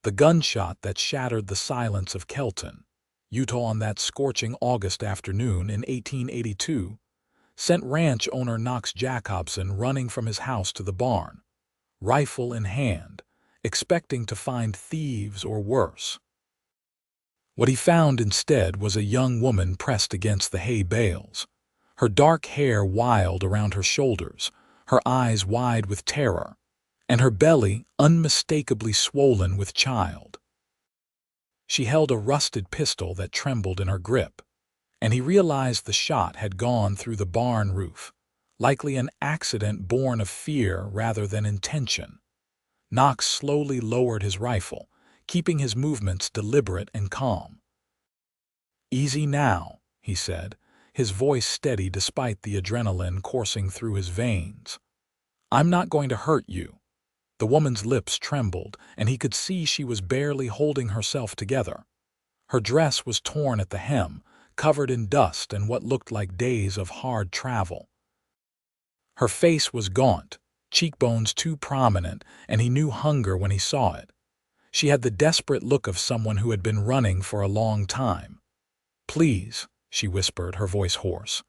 The gunshot that shattered the silence of Kelton, Utah on that scorching August afternoon in 1882, sent ranch owner Knox Jacobson running from his house to the barn, rifle in hand, expecting to find thieves or worse. What he found instead was a young woman pressed against the hay bales, her dark hair wild around her shoulders, her eyes wide with terror, and her belly unmistakably swollen with child. She held a rusted pistol that trembled in her grip, and he realized the shot had gone through the barn roof, likely an accident born of fear rather than intention. Knox slowly lowered his rifle, keeping his movements deliberate and calm. "Easy now," he said, his voice steady despite the adrenaline coursing through his veins. "I'm not going to hurt you." The woman's lips trembled, and he could see she was barely holding herself together. Her dress was torn at the hem, covered in dust and what looked like days of hard travel. Her face was gaunt, cheekbones too prominent, and he knew hunger when he saw it. She had the desperate look of someone who had been running for a long time. "Please," she whispered, her voice hoarse.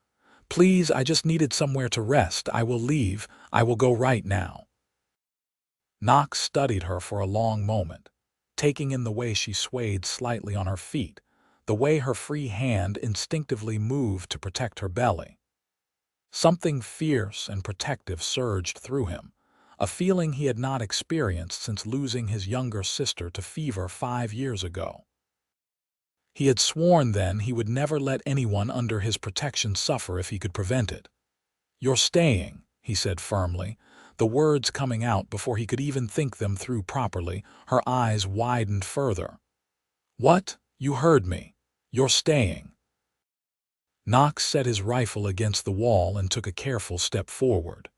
"Please, I just needed somewhere to rest. I will leave. I will go right now." Knox studied her for a long moment, taking in the way she swayed slightly on her feet, the way her free hand instinctively moved to protect her belly. Something fierce and protective surged through him, a feeling he had not experienced since losing his younger sister to fever 5 years ago. He had sworn then he would never let anyone under his protection suffer if he could prevent it. "You're staying," he said firmly, the words coming out before he could even think them through properly. Her eyes widened further. "What? You heard me. You're staying." Knox set his rifle against the wall and took a careful step forward.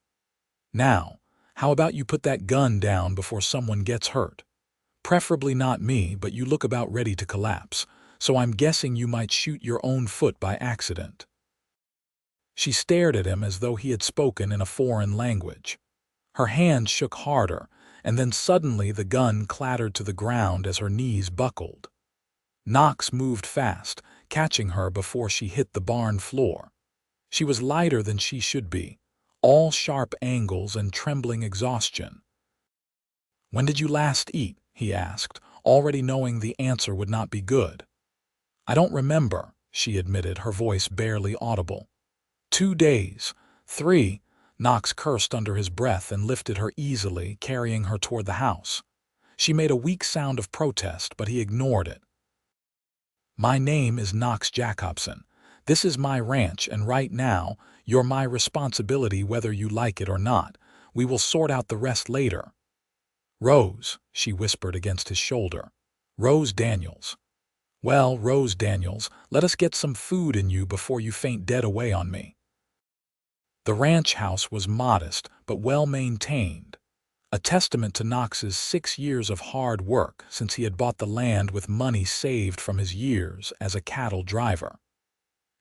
"Now, how about you put that gun down before someone gets hurt? Preferably not me, but you look about ready to collapse, so I'm guessing you might shoot your own foot by accident." She stared at him as though he had spoken in a foreign language. Her hand shook harder, and then suddenly the gun clattered to the ground as her knees buckled. Knox moved fast, catching her before she hit the barn floor. She was lighter than she should be, all sharp angles and trembling exhaustion. "When did you last eat?" he asked, already knowing the answer would not be good. "I don't remember," she admitted, her voice barely audible. 2 days. 3. Knox cursed under his breath and lifted her easily, carrying her toward the house. She made a weak sound of protest, but he ignored it. "My name is Knox Jacobson. This is my ranch, and right now, you're my responsibility whether you like it or not. We will sort out the rest later." "Rose," she whispered against his shoulder. "Rose Daniels." "Well, Rose Daniels, let us get some food in you before you faint dead away on me." The ranch house was modest but well-maintained, a testament to Knox's 6 years of hard work since he had bought the land with money saved from his years as a cattle driver.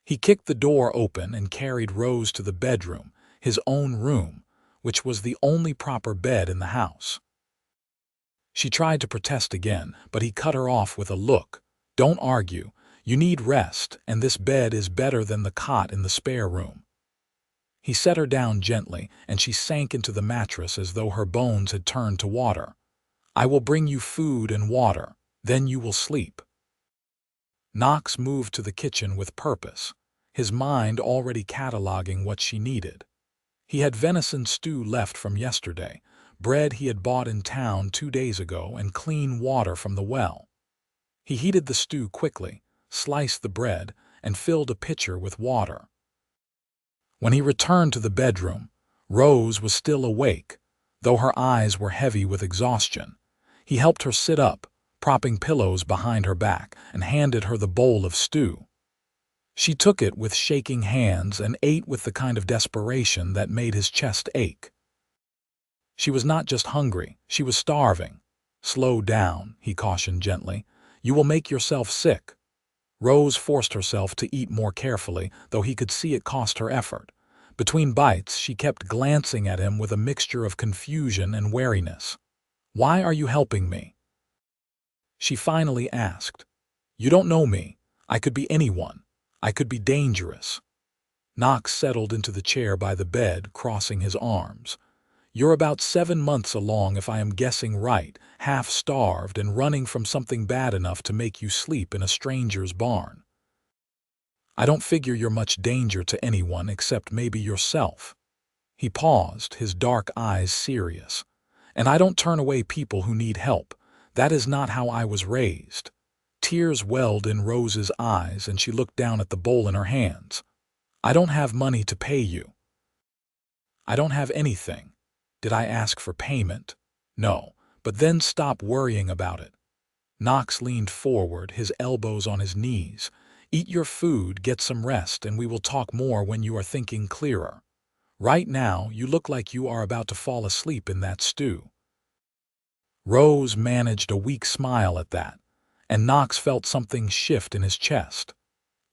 He kicked the door open and carried Rose to the bedroom, his own room, which was the only proper bed in the house. She tried to protest again, but he cut her off with a look. "Don't argue. You need rest, and this bed is better than the cot in the spare room." He set her down gently, and she sank into the mattress as though her bones had turned to water. "I will bring you food and water, then you will sleep." Knox moved to the kitchen with purpose, his mind already cataloging what she needed. He had venison stew left from yesterday, bread he had bought in town 2 days ago, and clean water from the well. He heated the stew quickly, sliced the bread, and filled a pitcher with water. When he returned to the bedroom, Rose was still awake, though her eyes were heavy with exhaustion. He helped her sit up, propping pillows behind her back, and handed her the bowl of stew. She took it with shaking hands and ate with the kind of desperation that made his chest ache. She was not just hungry, she was starving. "Slow down," he cautioned gently. "You will make yourself sick." Rose forced herself to eat more carefully, though he could see it cost her effort. Between bites, she kept glancing at him with a mixture of confusion and wariness. "Why are you helping me?" She finally asked. "You don't know me. I could be anyone. I could be dangerous." Knox settled into the chair by the bed, crossing his arms. "You're about 7 months along if I am guessing right, half-starved and running from something bad enough to make you sleep in a stranger's barn. I don't figure you're much danger to anyone except maybe yourself." He paused, his dark eyes serious. "And I don't turn away people who need help. That is not how I was raised." Tears welled in Rose's eyes and she looked down at the bowl in her hands. "I don't have money to pay you. I don't have anything. Did I ask for payment? No, but then stop worrying about it." Knox leaned forward, his elbows on his knees. "Eat your food, get some rest, and we will talk more when you are thinking clearer. Right now, you look like you are about to fall asleep in that stew." Rose managed a weak smile at that, and Knox felt something shift in his chest.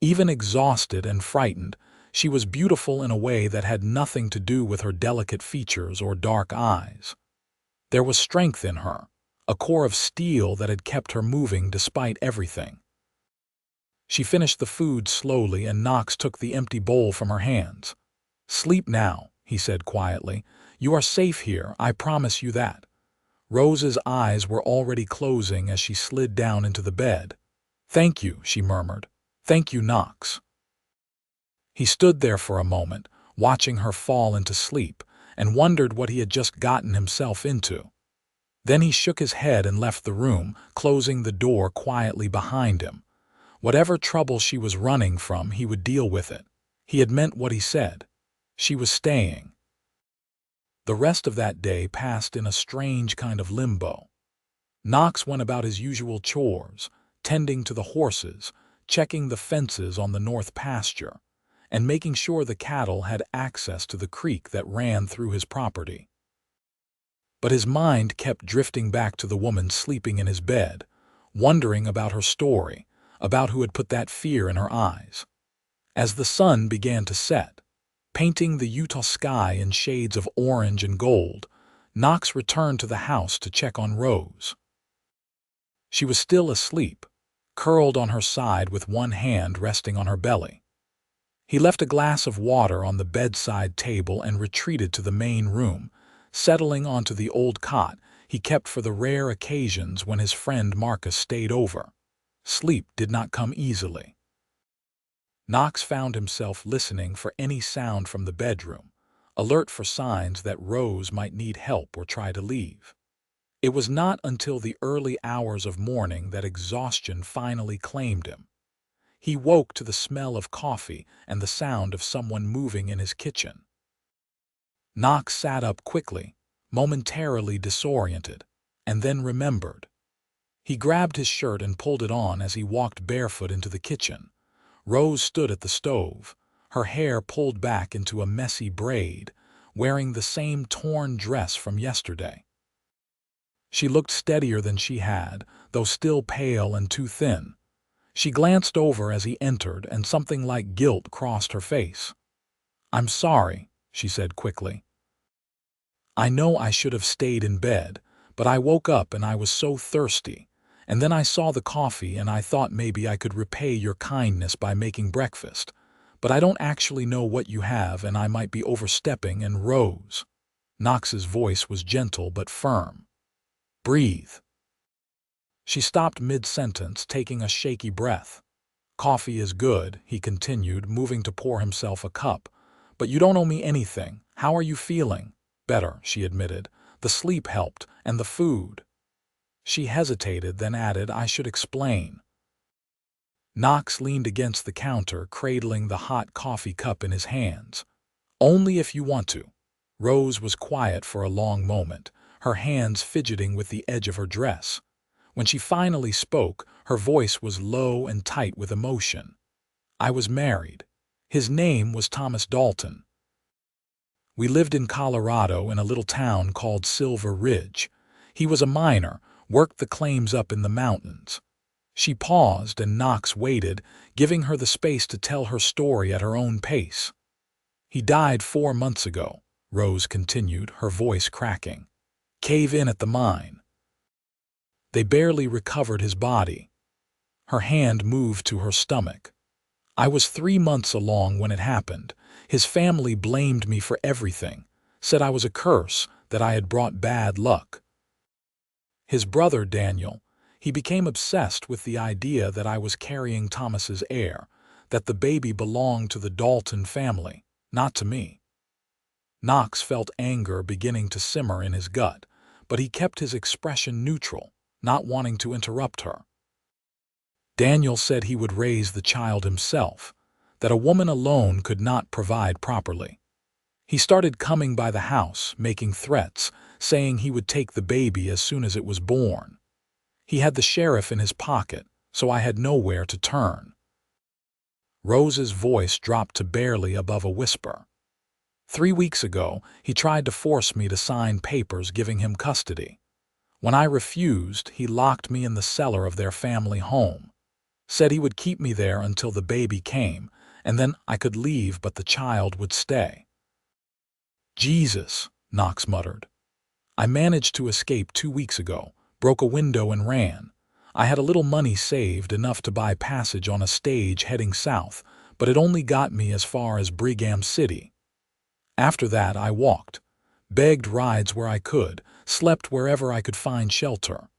Even exhausted and frightened, she was beautiful in a way that had nothing to do with her delicate features or dark eyes. There was strength in her, a core of steel that had kept her moving despite everything. She finished the food slowly and Knox took the empty bowl from her hands. "Sleep now," he said quietly. "You are safe here, I promise you that." Rose's eyes were already closing as she slid down into the bed. "Thank you," she murmured. "Thank you, Knox." He stood there for a moment, watching her fall into sleep, and wondered what he had just gotten himself into. Then he shook his head and left the room, closing the door quietly behind him. Whatever trouble she was running from, he would deal with it. He had meant what he said. She was staying. The rest of that day passed in a strange kind of limbo. Knox went about his usual chores, tending to the horses, checking the fences on the north pasture, and making sure the cattle had access to the creek that ran through his property. But his mind kept drifting back to the woman sleeping in his bed, wondering about her story, about who had put that fear in her eyes. As the sun began to set, painting the Utah sky in shades of orange and gold, Knox returned to the house to check on Rose. She was still asleep, curled on her side with one hand resting on her belly. He left a glass of water on the bedside table and retreated to the main room, settling onto the old cot he kept for the rare occasions when his friend Marcus stayed over. Sleep did not come easily. Knox found himself listening for any sound from the bedroom, alert for signs that Rose might need help or try to leave. It was not until the early hours of morning that exhaustion finally claimed him. He woke to the smell of coffee and the sound of someone moving in his kitchen. Knox sat up quickly, momentarily disoriented, and then remembered. He grabbed his shirt and pulled it on as he walked barefoot into the kitchen. Rose stood at the stove, her hair pulled back into a messy braid, wearing the same torn dress from yesterday. She looked steadier than she had, though still pale and too thin. She glanced over as he entered, and something like guilt crossed her face. "I'm sorry," she said quickly. "I know I should have stayed in bed, but I woke up and I was so thirsty. And then I saw the coffee and I thought maybe I could repay your kindness by making breakfast. But I don't actually know what you have and I might be overstepping." And Rose. Knox's voice was gentle but firm. "Breathe." She stopped mid-sentence, taking a shaky breath. "Coffee is good," he continued, moving to pour himself a cup. "But you don't owe me anything. How are you feeling?" "Better," she admitted. "The sleep helped, and the food." She hesitated, then added, "I should explain." Knox leaned against the counter, cradling the hot coffee cup in his hands. "Only if you want to." Rose was quiet for a long moment, her hands fidgeting with the edge of her dress. When she finally spoke, her voice was low and tight with emotion. "I was married. His name was Thomas Dalton. We lived in Colorado in a little town called Silver Ridge. He was a miner, worked the claims up in the mountains." She paused and Knox waited, giving her the space to tell her story at her own pace. "He died 4 months ago," Rose continued, her voice cracking. "Cave in at the mine." They barely recovered his body. Her hand moved to her stomach. I was 3 months along when it happened. His family blamed me for everything, said I was a curse, that I had brought bad luck. His brother, Daniel, he became obsessed with the idea that I was carrying Thomas's heir, that the baby belonged to the Dalton family, not to me. Knox felt anger beginning to simmer in his gut, but he kept his expression neutral, not wanting to interrupt her. Daniel said he would raise the child himself, that a woman alone could not provide properly. He started coming by the house, making threats, saying he would take the baby as soon as it was born. He had the sheriff in his pocket, so I had nowhere to turn. Rose's voice dropped to barely above a whisper. 3 weeks ago, he tried to force me to sign papers giving him custody. When I refused, he locked me in the cellar of their family home. Said he would keep me there until the baby came, and then I could leave but the child would stay. Jesus, Knox muttered. I managed to escape 2 weeks ago, broke a window and ran. I had a little money saved, enough to buy passage on a stage heading south, but it only got me as far as Brigham City. After that I walked, begged rides where I could, slept wherever I could find shelter.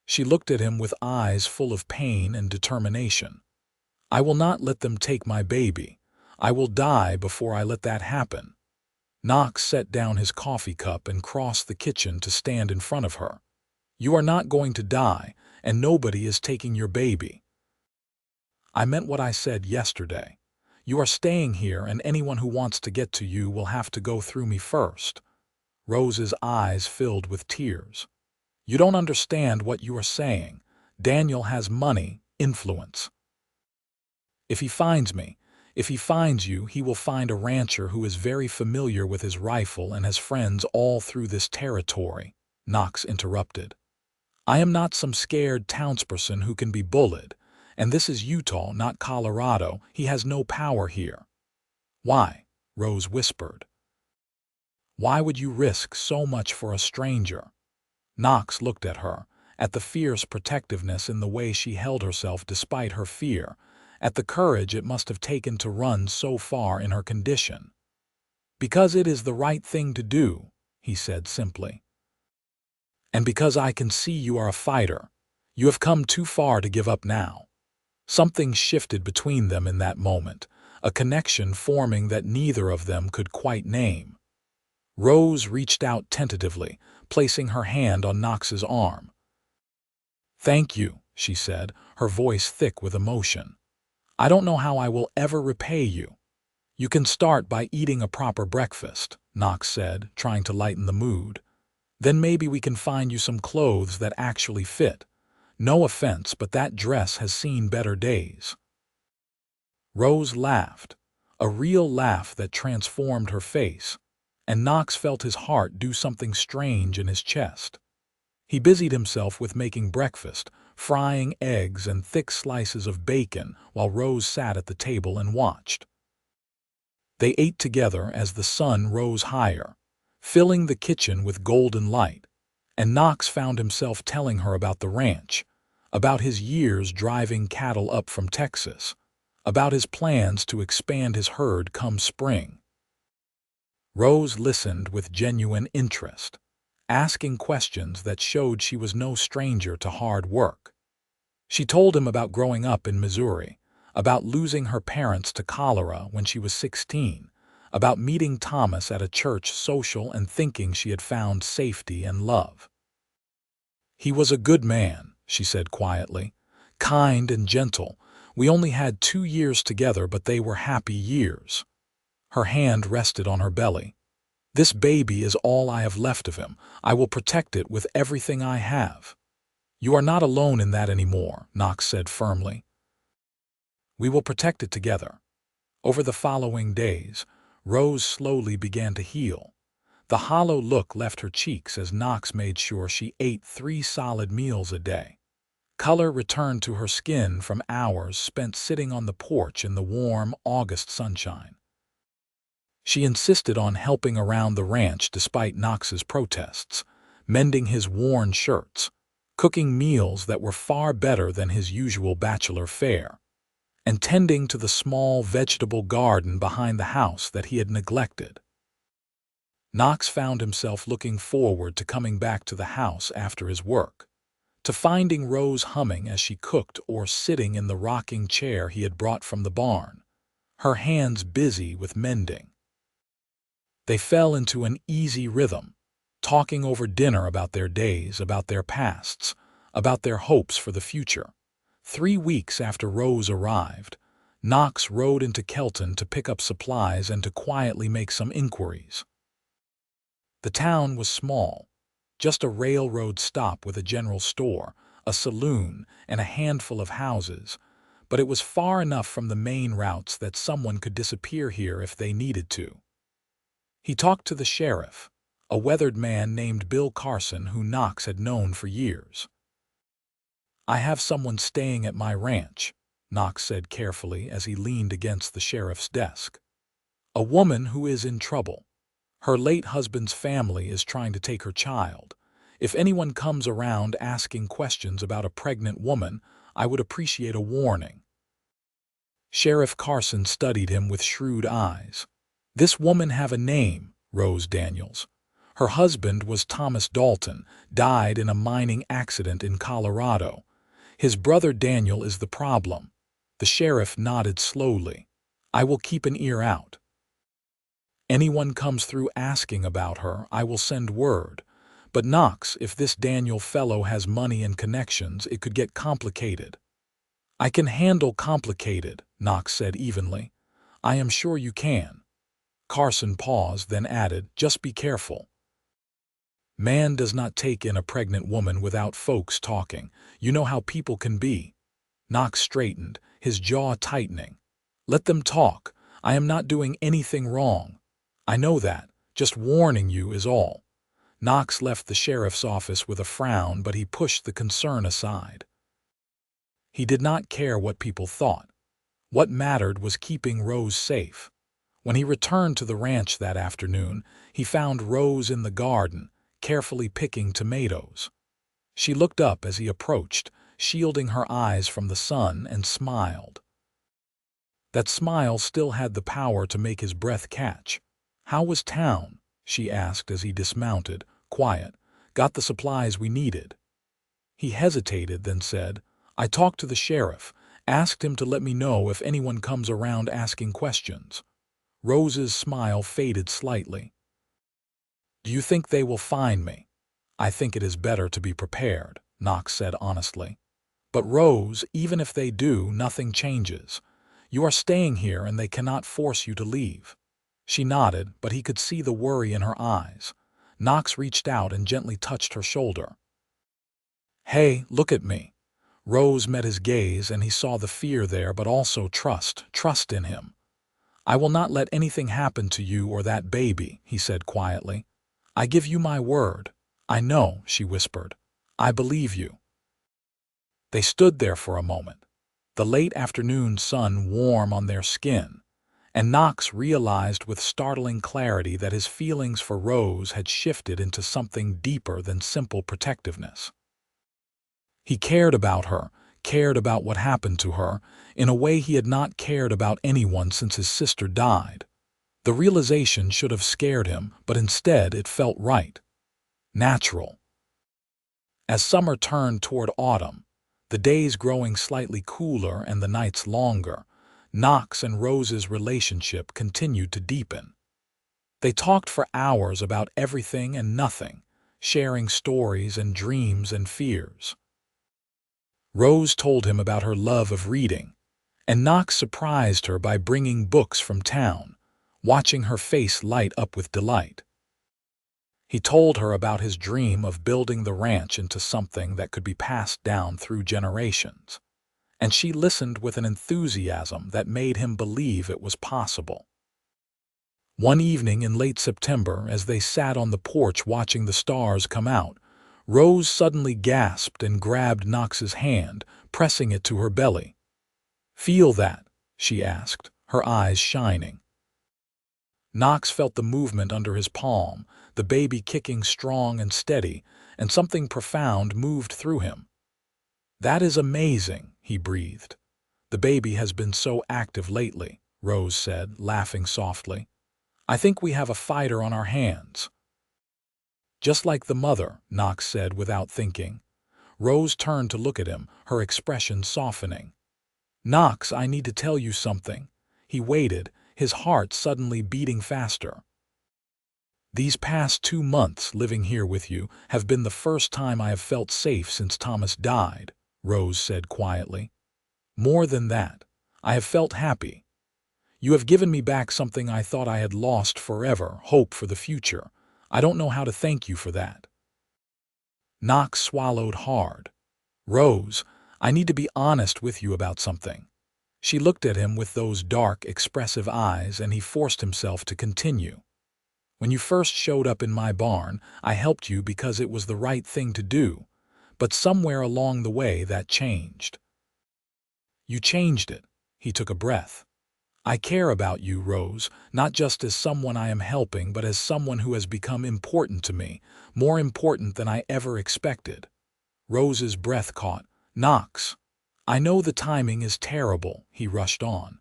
She looked at him with eyes full of pain and determination. I will not let them take my baby. I will die before I let that happen. Knox set down his coffee cup and crossed the kitchen to stand in front of her. You are not going to die, and nobody is taking your baby. I meant what I said yesterday. You are staying here, and anyone who wants to get to you will have to go through me first. Rose's eyes filled with tears. You don't understand what you are saying. Daniel has money, influence. If he finds me, if he finds you, he will find a rancher who is very familiar with his rifle and has friends all through this territory, Knox interrupted. I am not some scared townsperson who can be bullied, and this is Utah, not Colorado. He has no power here. Why? Rose whispered. Why would you risk so much for a stranger? Knox looked at her, at the fierce protectiveness in the way she held herself despite her fear, at the courage it must have taken to run so far in her condition. Because it is the right thing to do, he said simply. And because I can see you are a fighter. You have come too far to give up now. Something shifted between them in that moment, a connection forming that neither of them could quite name. Rose reached out tentatively, placing her hand on Knox's arm. Thank you, she said, her voice thick with emotion. I don't know how I will ever repay you. You can start by eating a proper breakfast, Knox said, trying to lighten the mood. Then maybe we can find you some clothes that actually fit. No offense, but that dress has seen better days. Rose laughed, a real laugh that transformed her face, and Knox felt his heart do something strange in his chest. He busied himself with making breakfast, frying eggs and thick slices of bacon while Rose sat at the table and watched. They ate together as the sun rose higher, filling the kitchen with golden light, and Knox found himself telling her about the ranch, about his years driving cattle up from Texas, about his plans to expand his herd come spring. Rose listened with genuine interest, asking questions that showed she was no stranger to hard work. She told him about growing up in Missouri, about losing her parents to cholera when she was 16, about meeting Thomas at a church social and thinking she had found safety and love. He was a good man, she said quietly, kind and gentle. We only had 2 years together, but they were happy years. Her hand rested on her belly. This baby is all I have left of him. I will protect it with everything I have. You are not alone in that anymore, Knox said firmly. We will protect it together. Over the following days, Rose slowly began to heal. The hollow look left her cheeks as Knox made sure she ate 3 solid meals a day. Color returned to her skin from hours spent sitting on the porch in the warm August sunshine. She insisted on helping around the ranch despite Knox's protests, mending his worn shirts, cooking meals that were far better than his usual bachelor fare, and tending to the small vegetable garden behind the house that he had neglected. Knox found himself looking forward to coming back to the house after his work, to finding Rose humming as she cooked or sitting in the rocking chair he had brought from the barn, her hands busy with mending. They fell into an easy rhythm, talking over dinner about their days, about their pasts, about their hopes for the future. 3 weeks after Rose arrived, Knox rode into Kelton to pick up supplies and to quietly make some inquiries. The town was small, just a railroad stop with a general store, a saloon, and a handful of houses, but it was far enough from the main routes that someone could disappear here if they needed to. He talked to the sheriff, a weathered man named Bill Carson who Knox had known for years. "I have someone staying at my ranch," Knox said carefully as he leaned against the sheriff's desk. "A woman who is in trouble. Her late husband's family is trying to take her child. If anyone comes around asking questions about a pregnant woman, I would appreciate a warning." Sheriff Carson studied him with shrewd eyes. "This woman have a name, Rose Daniels. Her husband was Thomas Dalton, died in a mining accident in Colorado. His brother Daniel is the problem." The sheriff nodded slowly. "I will keep an ear out. Anyone comes through asking about her, I will send word. But Knox, if this Daniel fellow has money and connections, it could get complicated." "I can handle complicated," Knox said evenly. "I am sure you can." Carson paused, then added, "Just be careful. Man does not take in a pregnant woman without folks talking. You know how people can be." Knox straightened, his jaw tightening. "Let them talk. I am not doing anything wrong. I know that. Just warning you is all." Knox left the sheriff's office with a frown, but he pushed the concern aside. He did not care what people thought. What mattered was keeping Rose safe. When he returned to the ranch that afternoon, he found Rose in the garden, carefully picking tomatoes. She looked up as he approached, shielding her eyes from the sun, and smiled. That smile still had the power to make his breath catch. "How was town?" she asked as he dismounted, quiet. "Got the supplies we needed?" He hesitated, then said, "I talked to the sheriff, asked him to let me know if anyone comes around asking questions." Rose's smile faded slightly. "Do you think they will find me?" "I think it is better to be prepared," Knox said honestly. "But Rose, even if they do, nothing changes. You are staying here and they cannot force you to leave." She nodded, but he could see the worry in her eyes. Knox reached out and gently touched her shoulder. "Hey, look at me." Rose met his gaze and he saw the fear there, but also trust in him. "I will not let anything happen to you or that baby," he said quietly. "I give you my word." "I know," she whispered. "I believe you." They stood there for a moment, the late afternoon sun warm on their skin, and Knox realized with startling clarity that his feelings for Rose had shifted into something deeper than simple protectiveness. He cared about her, cared about what happened to her, in a way he had not cared about anyone since his sister died. The realization should have scared him, but instead it felt right. Natural. As summer turned toward autumn, the days growing slightly cooler and the nights longer, Knox and Rose's relationship continued to deepen. They talked for hours about everything and nothing, sharing stories and dreams and fears. Rose told him about her love of reading, and Knox surprised her by bringing books from town, watching her face light up with delight. He told her about his dream of building the ranch into something that could be passed down through generations, and she listened with an enthusiasm that made him believe it was possible. One evening in late September, as they sat on the porch watching the stars come out, Rose suddenly gasped and grabbed Knox's hand, pressing it to her belly. "Feel that?" she asked, her eyes shining. Knox felt the movement under his palm, the baby kicking strong and steady, and something profound moved through him. "That is amazing," he breathed. "The baby has been so active lately," Rose said, laughing softly. "I think we have a fighter on our hands." "Just like the mother," Knox said without thinking. Rose turned to look at him, her expression softening. "Knox, I need to tell you something." He waited, his heart suddenly beating faster. "These past 2 months living here with you have been the first time I have felt safe since Thomas died," Rose said quietly. "More than that, I have felt happy. You have given me back something I thought I had lost forever, hope for the future. I don't know how to thank you for that." Knox swallowed hard. "Rose, I need to be honest with you about something." She looked at him with those dark, expressive eyes, and he forced himself to continue. "When you first showed up in my barn, I helped you because it was the right thing to do, but somewhere along the way that changed." "You changed it." He took a breath. "I care about you, Rose, not just as someone I am helping, but as someone who has become important to me, more important than I ever expected." Rose's breath caught. "Knox, I know the timing is terrible," he rushed on.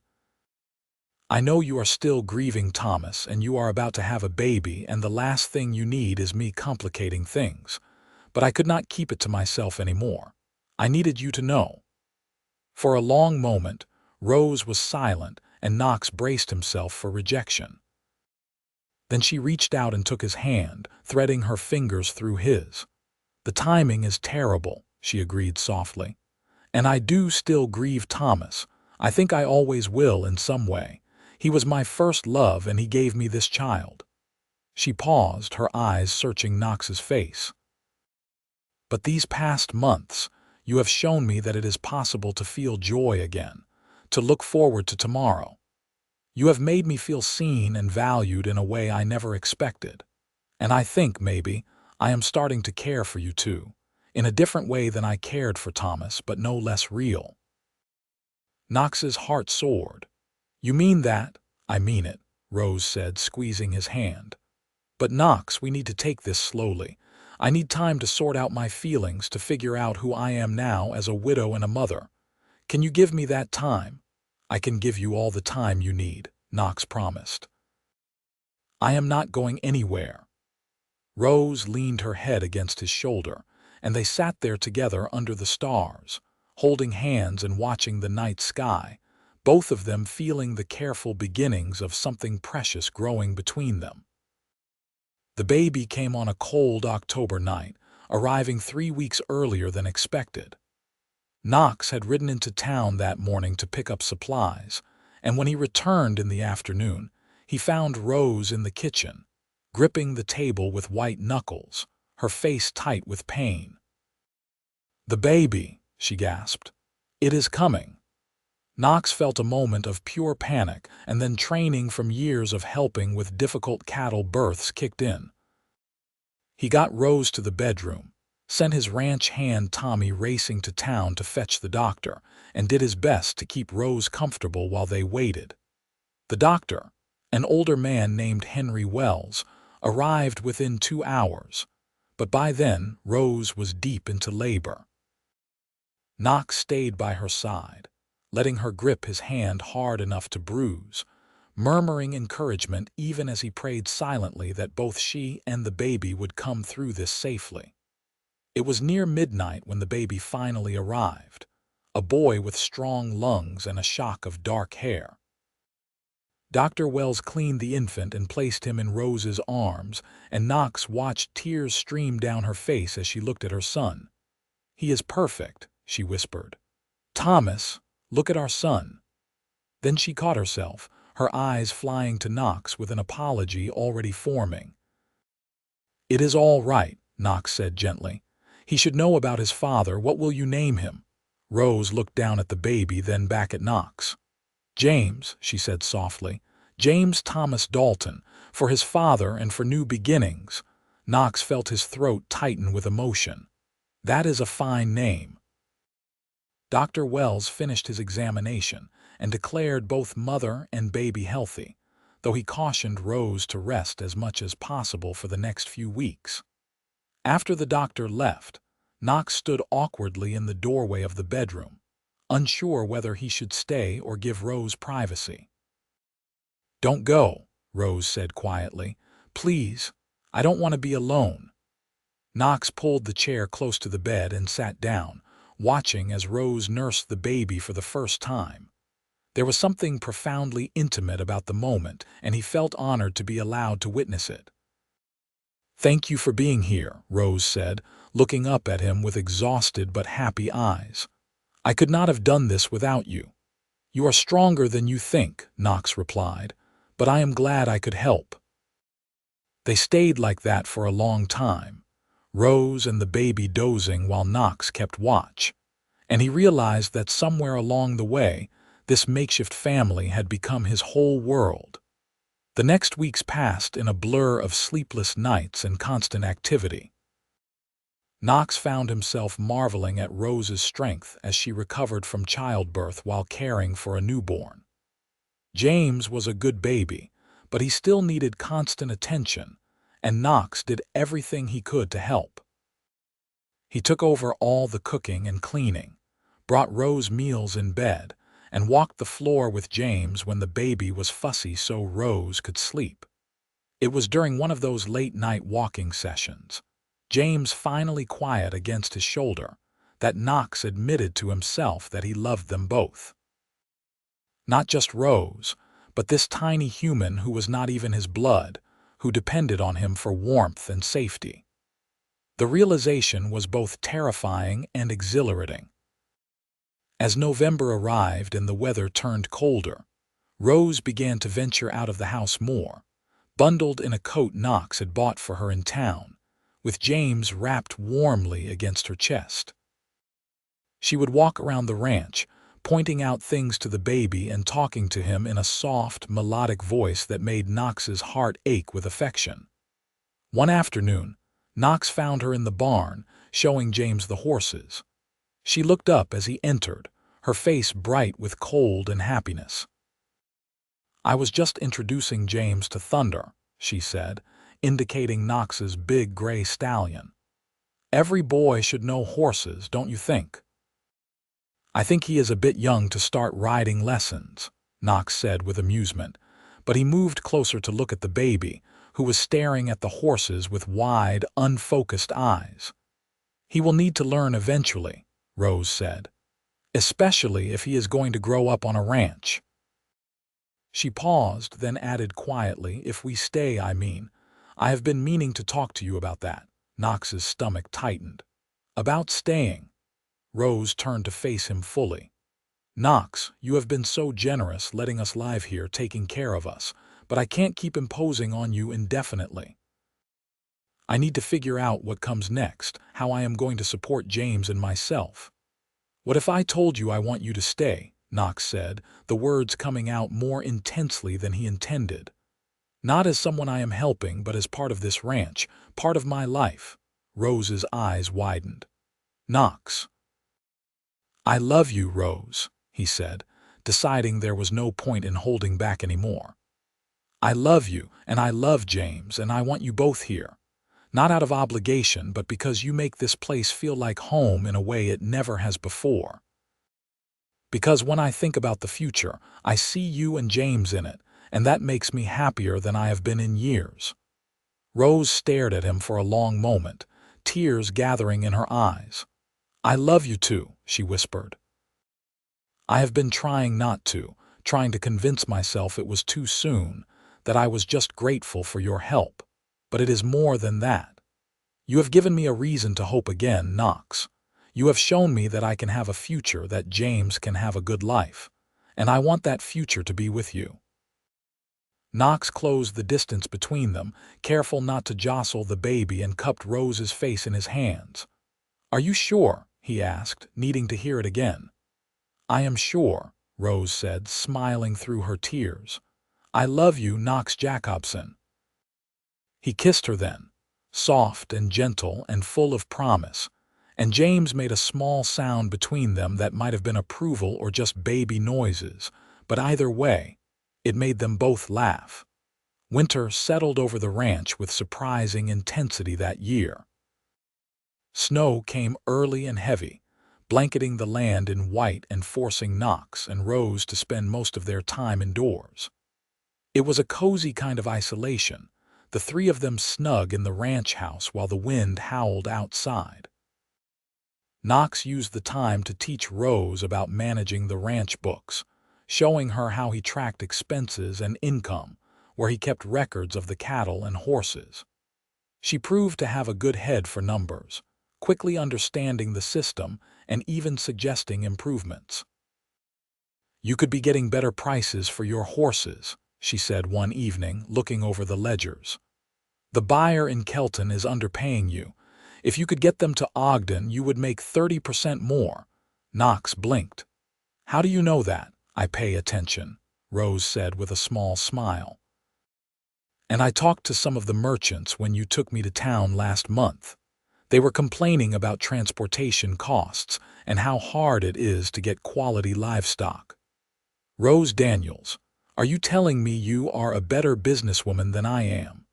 "I know you are still grieving Thomas and you are about to have a baby, and the last thing you need is me complicating things. But I could not keep it to myself anymore. I needed you to know." For a long moment, Rose was silent, and Knox braced himself for rejection. Then she reached out and took his hand, threading her fingers through his. "The timing is terrible," she agreed softly. "And I do still grieve Thomas. I think I always will in some way. He was my first love and he gave me this child." She paused, her eyes searching Knox's face. "But these past months, you have shown me that it is possible to feel joy again, to look forward to tomorrow. You have made me feel seen and valued in a way I never expected. And I think, maybe, I am starting to care for you too, in a different way than I cared for Thomas, but no less real." Knox's heart soared. "You mean that?" "I mean it," Rose said, squeezing his hand. "But Knox, we need to take this slowly. I need time to sort out my feelings, to figure out who I am now as a widow and a mother. Can you give me that time?" "I can give you all the time you need," Knox promised. "I am not going anywhere." Rose leaned her head against his shoulder, and they sat there together under the stars, holding hands and watching the night sky, both of them feeling the careful beginnings of something precious growing between them. The baby came on a cold October night, arriving 3 weeks earlier than expected. Knox had ridden into town that morning to pick up supplies, and when he returned in the afternoon, he found Rose in the kitchen, gripping the table with white knuckles, her face tight with pain. "The baby," she gasped. "It is coming." Knox felt a moment of pure panic, and then training from years of helping with difficult cattle births kicked in. He got Rose to the bedroom, sent his ranch hand Tommy racing to town to fetch the doctor, and did his best to keep Rose comfortable while they waited. The doctor, an older man named Henry Wells, arrived within 2 hours, but by then Rose was deep into labor. Knox stayed by her side, letting her grip his hand hard enough to bruise, murmuring encouragement even as he prayed silently that both she and the baby would come through this safely. It was near midnight when the baby finally arrived, a boy with strong lungs and a shock of dark hair. Dr. Wells cleaned the infant and placed him in Rose's arms, and Knox watched tears stream down her face as she looked at her son. "He is perfect," she whispered. "Thomas, look at our son." Then she caught herself, her eyes flying to Knox with an apology already forming. "It is all right," Knox said gently. "He should know about his father. What will you name him?" Rose looked down at the baby, then back at Knox. "James," she said softly. "James Thomas Dalton, for his father and for new beginnings." Knox felt his throat tighten with emotion. "That is a fine name." Dr. Wells finished his examination and declared both mother and baby healthy, though he cautioned Rose to rest as much as possible for the next few weeks. After the doctor left, Knox stood awkwardly in the doorway of the bedroom, unsure whether he should stay or give Rose privacy. "Don't go," Rose said quietly. "Please, I don't want to be alone." Knox pulled the chair close to the bed and sat down, watching as Rose nursed the baby for the first time. There was something profoundly intimate about the moment, and he felt honored to be allowed to witness it. "Thank you for being here," Rose said, looking up at him with exhausted but happy eyes. "I could not have done this without you." "You are stronger than you think," Knox replied, "but I am glad I could help." They stayed like that for a long time, Rose and the baby dozing while Knox kept watch, and he realized that somewhere along the way, this makeshift family had become his whole world. The next weeks passed in a blur of sleepless nights and constant activity. Knox found himself marveling at Rose's strength as she recovered from childbirth while caring for a newborn. James was a good baby, but he still needed constant attention, and Knox did everything he could to help. He took over all the cooking and cleaning, brought Rose meals in bed, and walked the floor with James when the baby was fussy so Rose could sleep. It was during one of those late-night walking sessions, James finally quiet against his shoulder, that Knox admitted to himself that he loved them both. Not just Rose, but this tiny human who was not even his blood, who depended on him for warmth and safety. The realization was both terrifying and exhilarating. As November arrived and the weather turned colder, Rose began to venture out of the house more, bundled in a coat Knox had bought for her in town, with James wrapped warmly against her chest. She would walk around the ranch, pointing out things to the baby and talking to him in a soft, melodic voice that made Knox's heart ache with affection. One afternoon, Knox found her in the barn, showing James the horses. She looked up as he entered, her face bright with cold and happiness. "I was just introducing James to Thunder," she said, indicating Knox's big gray stallion. "Every boy should know horses, don't you think?" "I think he is a bit young to start riding lessons," Knox said with amusement, but he moved closer to look at the baby, who was staring at the horses with wide, unfocused eyes. "He will need to learn eventually," Rose said, "especially if he is going to grow up on a ranch." She paused, then added quietly, "If we stay, I mean. I have been meaning to talk to you about that." Knox's stomach tightened. "About staying?" Rose turned to face him fully. "Knox, you have been so generous letting us live here taking care of us, but I can't keep imposing on you indefinitely. I need to figure out what comes next, how I am going to support James and myself." "What if I told you I want you to stay?" Knox said, the words coming out more intensely than he intended. "Not as someone I am helping, but as part of this ranch, part of my life." Rose's eyes widened. "Knox." "I love you, Rose," he said, deciding there was no point in holding back anymore. "I love you, and I love James, and I want you both here. Not out of obligation, but because you make this place feel like home in a way it never has before. Because when I think about the future, I see you and James in it, and that makes me happier than I have been in years." Rose stared at him for a long moment, tears gathering in her eyes. "I love you too," she whispered. "I have been trying not to, trying to convince myself it was too soon, that I was just grateful for your help. But it is more than that. You have given me a reason to hope again, Knox. You have shown me that I can have a future, that James can have a good life, and I want that future to be with you." Knox closed the distance between them, careful not to jostle the baby, and cupped Rose's face in his hands. "Are you sure?" he asked, needing to hear it again. "I am sure," Rose said, smiling through her tears. "I love you, Knox Jacobson." He kissed her then, soft and gentle and full of promise, and James made a small sound between them that might have been approval or just baby noises, but either way, it made them both laugh. Winter settled over the ranch with surprising intensity that year. Snow came early and heavy, blanketing the land in white and forcing Knox and Rose to spend most of their time indoors. It was a cozy kind of isolation, the three of them snug in the ranch house while the wind howled outside. Knox used the time to teach Rose about managing the ranch books, showing her how he tracked expenses and income, where he kept records of the cattle and horses. She proved to have a good head for numbers, quickly understanding the system and even suggesting improvements. "You could be getting better prices for your horses," she said one evening, looking over the ledgers. "The buyer in Kelton is underpaying you. If you could get them to Ogden, you would make 30% more." Knox blinked. "How do you know that?" "I pay attention," Rose said with a small smile. "And I talked to some of the merchants when you took me to town last month. They were complaining about transportation costs and how hard it is to get quality livestock." "Rose Daniels, are you telling me you are a better businesswoman than I am?"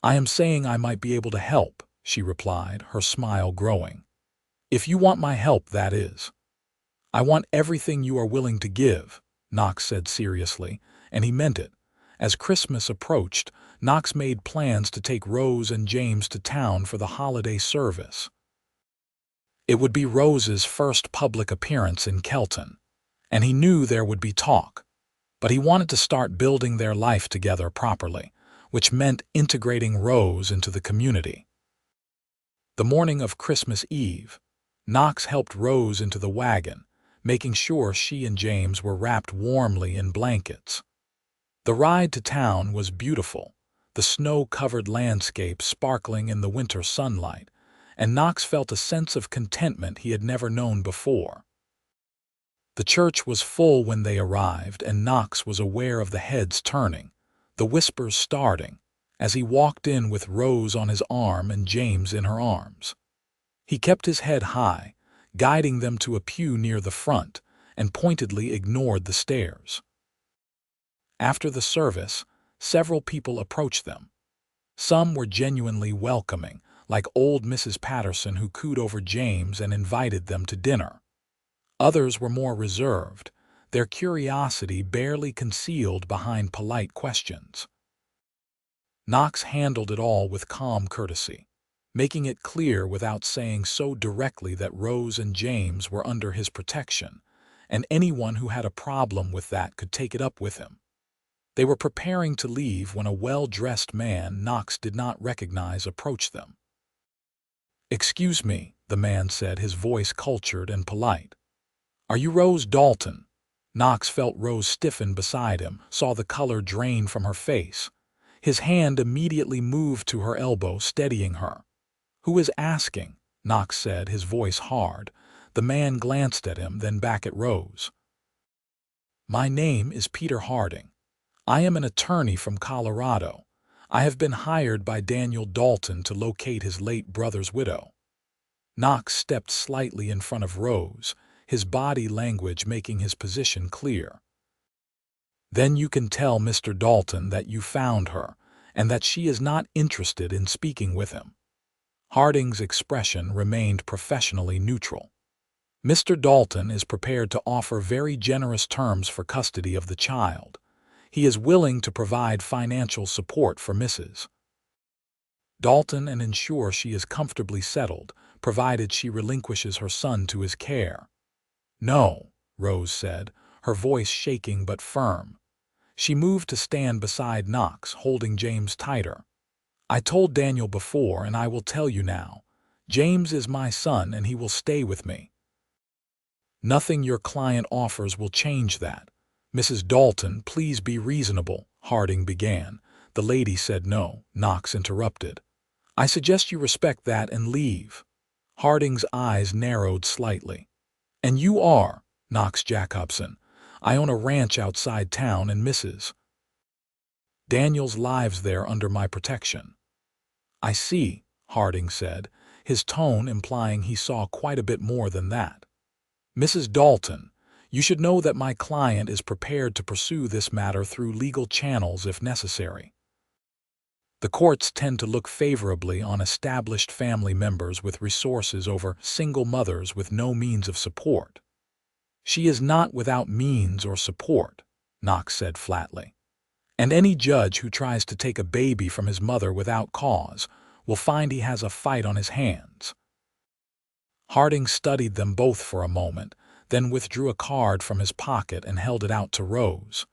"I am saying I might be able to help," she replied, her smile growing. "If you want my help, that is." "I want everything you are willing to give," Knox said seriously, and he meant it. As Christmas approached, Knox made plans to take Rose and James to town for the holiday service. It would be Rose's first public appearance in Kelton, and he knew there would be talk, but he wanted to start building their life together properly, which meant integrating Rose into the community. The morning of Christmas Eve, Knox helped Rose into the wagon, making sure she and James were wrapped warmly in blankets. The ride to town was beautiful, the snow-covered landscape sparkling in the winter sunlight, and Knox felt a sense of contentment he had never known before. The church was full when they arrived, and Knox was aware of the heads turning, the whispers starting, as he walked in with Rose on his arm and James in her arms. He kept his head high, guiding them to a pew near the front, and pointedly ignored the stares. After the service, several people approached them. Some were genuinely welcoming, like old Mrs. Patterson, who cooed over James and invited them to dinner. Others were more reserved, their curiosity barely concealed behind polite questions. Knox handled it all with calm courtesy, making it clear without saying so directly that Rose and James were under his protection, and anyone who had a problem with that could take it up with him. They were preparing to leave when a well-dressed man Knox did not recognize approached them. "Excuse me," the man said, his voice cultured and polite. "Are you Rose Dalton?" Knox felt Rose stiffen beside him, saw the color drain from her face. His hand immediately moved to her elbow, steadying her. "Who is asking?" Knox said, his voice hard. The man glanced at him, then back at Rose. "My name is Peter Harding. I am an attorney from Colorado. I have been hired by Daniel Dalton to locate his late brother's widow." Knox stepped slightly in front of Rose, his body language making his position clear. "Then you can tell Mr. Dalton that you found her, and that she is not interested in speaking with him." Harding's expression remained professionally neutral. "Mr. Dalton is prepared to offer very generous terms for custody of the child. He is willing to provide financial support for Mrs. Dalton and ensure she is comfortably settled, provided she relinquishes her son to his care." "No," Rose said, her voice shaking but firm. She moved to stand beside Knox, holding James tighter. "I told Daniel before, and I will tell you now. James is my son, and he will stay with me. Nothing your client offers will change that." "Mrs. Dalton, please be reasonable," Harding began. The lady said no. Knox interrupted. "I suggest you respect that and leave." Harding's eyes narrowed slightly. "And you are?" "Knox Jacobson. I own a ranch outside town, and Mrs. Daniel's lives there under my protection." "I see," Harding said, his tone implying he saw quite a bit more than that. "Mrs. Dalton, you should know that my client is prepared to pursue this matter through legal channels if necessary." The courts tend to look favorably on established family members with resources over single mothers with no means of support. She is not without means or support, Knox said flatly. And any judge who tries to take a baby from his mother without cause will find he has a fight on his hands. Harding studied them both for a moment, then withdrew a card from his pocket and held it out to Rose.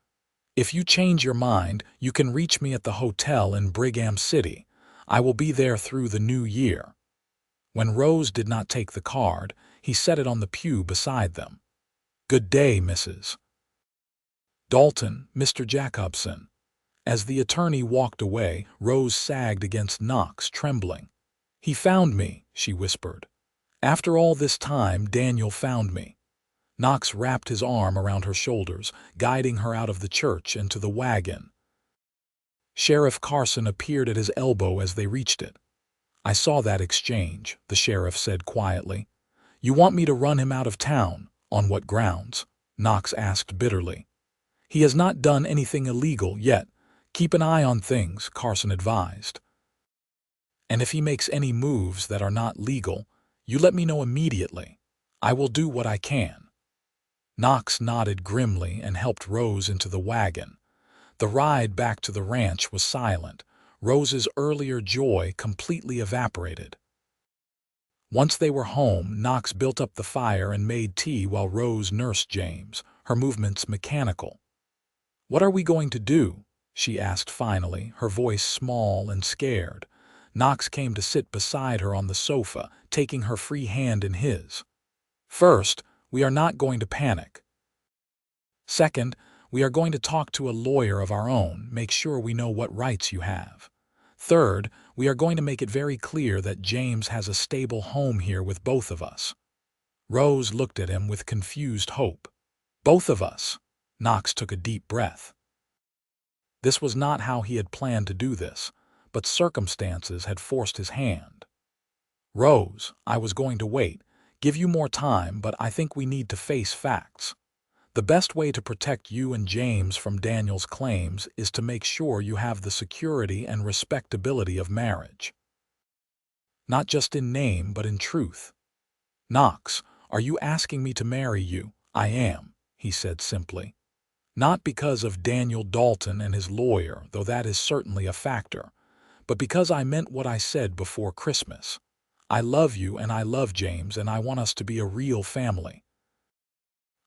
If you change your mind, you can reach me at the hotel in Brigham City. I will be there through the new year. When Rose did not take the card, he set it on the pew beside them. Good day, Mrs. Dalton, Mr. Jacobson. As the attorney walked away, Rose sagged against Knox, trembling. He found me, she whispered. After all this time, Daniel found me. Knox wrapped his arm around her shoulders, guiding her out of the church and to the wagon. Sheriff Carson appeared at his elbow as they reached it. I saw that exchange, the sheriff said quietly. You want me to run him out of town? On what grounds? Knox asked bitterly. He has not done anything illegal yet. Keep an eye on things, Carson advised. And if he makes any moves that are not legal, you let me know immediately. I will do what I can. Knox nodded grimly and helped Rose into the wagon. The ride back to the ranch was silent. Rose's earlier joy completely evaporated. Once they were home, Knox built up the fire and made tea while Rose nursed James, her movements mechanical. What are we going to do? She asked finally, her voice small and scared. Knox came to sit beside her on the sofa, taking her free hand in his. First, we are not going to panic. Second, we are going to talk to a lawyer of our own, make sure we know what rights you have. Third, we are going to make it very clear that James has a stable home here with both of us. Rose looked at him with confused hope. Both of us. Knox took a deep breath. This was not how he had planned to do this, but circumstances had forced his hand. Rose, I was going to wait, give you more time, but I think we need to face facts. The best way to protect you and James from Daniel's claims is to make sure you have the security and respectability of marriage. Not just in name, but in truth. Knox, are you asking me to marry you? I am, he said simply. Not because of Daniel Dalton and his lawyer, though that is certainly a factor, but because I meant what I said before Christmas. I love you and I love James, and I want us to be a real family.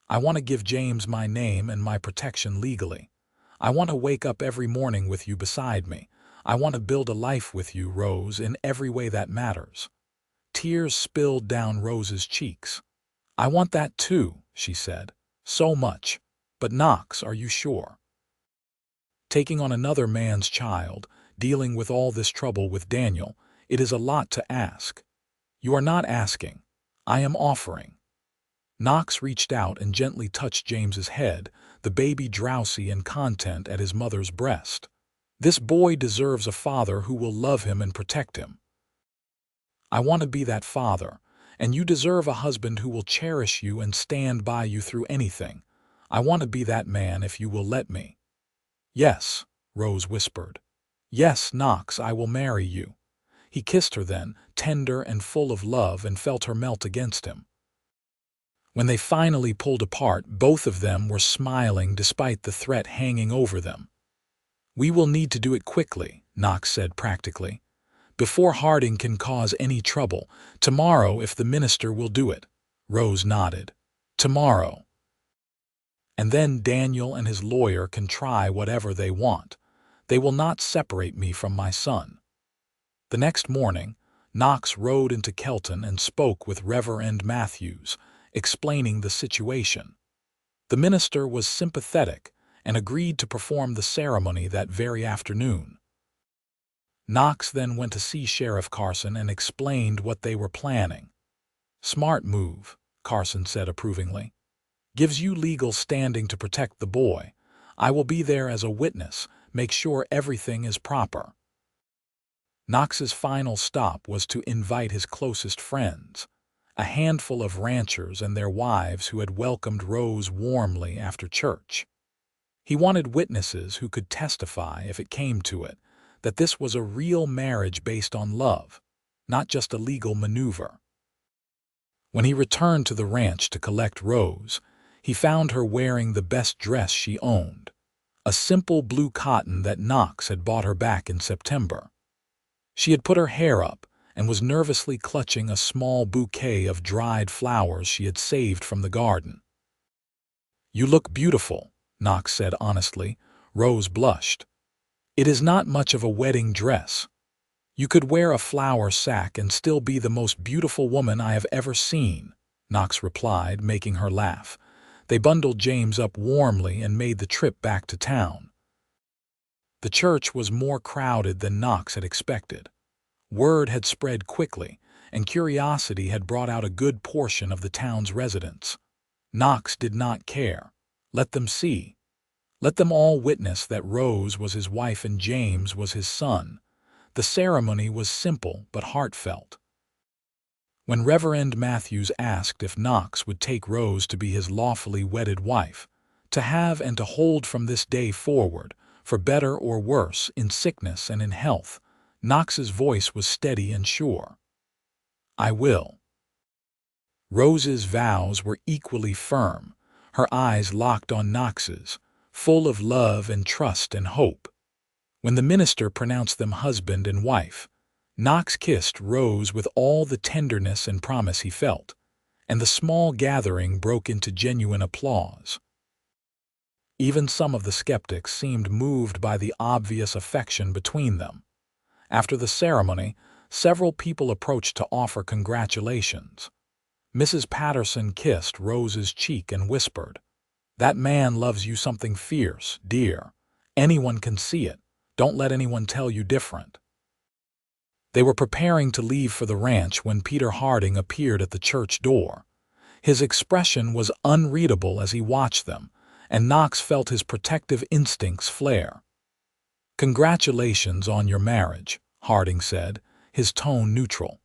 I want to give James my name and my protection legally. I want to wake up every morning with you beside me. I want to build a life with you, Rose, in every way that matters. Tears spilled down Rose's cheeks. I want that too, she said. So much. But Knox, are you sure? Taking on another man's child, dealing with all this trouble with Daniel, it is a lot to ask. You are not asking. I am offering. Knox reached out and gently touched James's head, the baby drowsy and content at his mother's breast. This boy deserves a father who will love him and protect him. I want to be that father, and you deserve a husband who will cherish you and stand by you through anything. I want to be that man if you will let me. Yes, Rose whispered. Yes, Knox, I will marry you. He kissed her then, tender and full of love, and felt her melt against him. When they finally pulled apart, both of them were smiling despite the threat hanging over them. We will need to do it quickly, Knox said practically. Before Harding can cause any trouble. Tomorrow, if the minister will do it. Rose nodded. Tomorrow. And then Daniel and his lawyer can try whatever they want. They will not separate me from my son. The next morning, Knox rode into Kelton and spoke with Reverend Matthews, explaining the situation. The minister was sympathetic and agreed to perform the ceremony that very afternoon. Knox then went to see Sheriff Carson and explained what they were planning. Smart move, Carson said approvingly. Gives you legal standing to protect the boy. I will be there as a witness, make sure everything is proper. Knox's final stop was to invite his closest friends, a handful of ranchers and their wives who had welcomed Rose warmly after church. He wanted witnesses who could testify if it came to it, that this was a real marriage based on love, not just a legal maneuver. When he returned to the ranch to collect Rose, he found her wearing the best dress she owned, a simple blue cotton that Knox had bought her back in September. She had put her hair up and was nervously clutching a small bouquet of dried flowers she had saved from the garden. "You look beautiful," Knox said honestly. Rose blushed. "It is not much of a wedding dress. You could wear a flour sack and still be the most beautiful woman I have ever seen," Knox replied, making her laugh. They bundled James up warmly and made the trip back to town. The church was more crowded than Knox had expected. Word had spread quickly, and curiosity had brought out a good portion of the town's residents. Knox did not care. Let them see. Let them all witness that Rose was his wife and James was his son. The ceremony was simple but heartfelt. When Reverend Matthews asked if Knox would take Rose to be his lawfully wedded wife, to have and to hold from this day forward, for better or worse, in sickness and in health, Knox's voice was steady and sure. "I will." Rose's vows were equally firm, her eyes locked on Knox's, full of love and trust and hope. When the minister pronounced them husband and wife, Knox kissed Rose with all the tenderness and promise he felt, and the small gathering broke into genuine applause. Even some of the skeptics seemed moved by the obvious affection between them. After the ceremony, several people approached to offer congratulations. Mrs. Patterson kissed Rose's cheek and whispered, "That man loves you something fierce, dear. Anyone can see it. Don't let anyone tell you different." They were preparing to leave for the ranch when Peter Harding appeared at the church door. His expression was unreadable as he watched them, and Knox felt his protective instincts flare. "Congratulations on your marriage," Harding said, his tone neutral.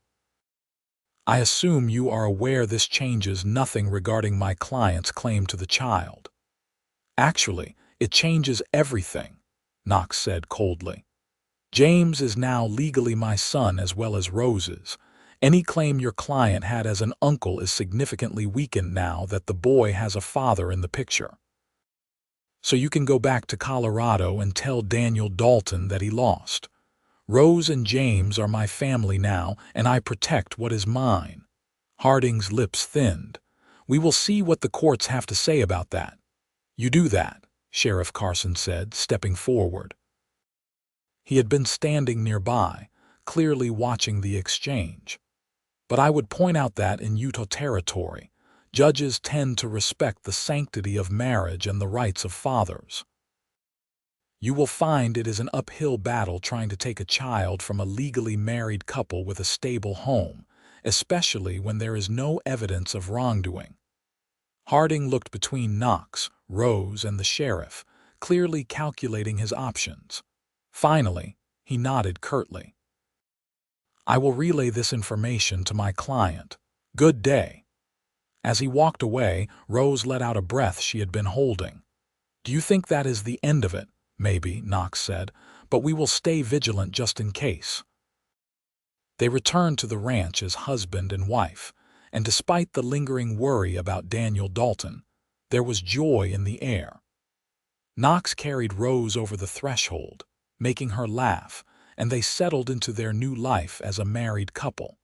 "I assume you are aware this changes nothing regarding my client's claim to the child." "Actually, it changes everything," Knox said coldly. "James is now legally my son as well as Rose's. Any claim your client had as an uncle is significantly weakened now that the boy has a father in the picture. So you can go back to Colorado and tell Daniel Dalton that he lost. Rose and James are my family now, and I protect what is mine." Harding's lips thinned. "We will see what the courts have to say about that." "You do that," Sheriff Carson said, stepping forward. He had been standing nearby, clearly watching the exchange. "But I would point out that in Utah territory, judges tend to respect the sanctity of marriage and the rights of fathers. You will find it is an uphill battle trying to take a child from a legally married couple with a stable home, especially when there is no evidence of wrongdoing." Harding looked between Knox, Rose, and the sheriff, clearly calculating his options. Finally, he nodded curtly. "I will relay this information to my client. Good day." As he walked away, Rose let out a breath she had been holding. "Do you think that is the end of it?" "Maybe," Knox said, "but we will stay vigilant just in case." They returned to the ranch as husband and wife, and despite the lingering worry about Daniel Dalton, there was joy in the air. Knox carried Rose over the threshold, making her laugh, and they settled into their new life as a married couple.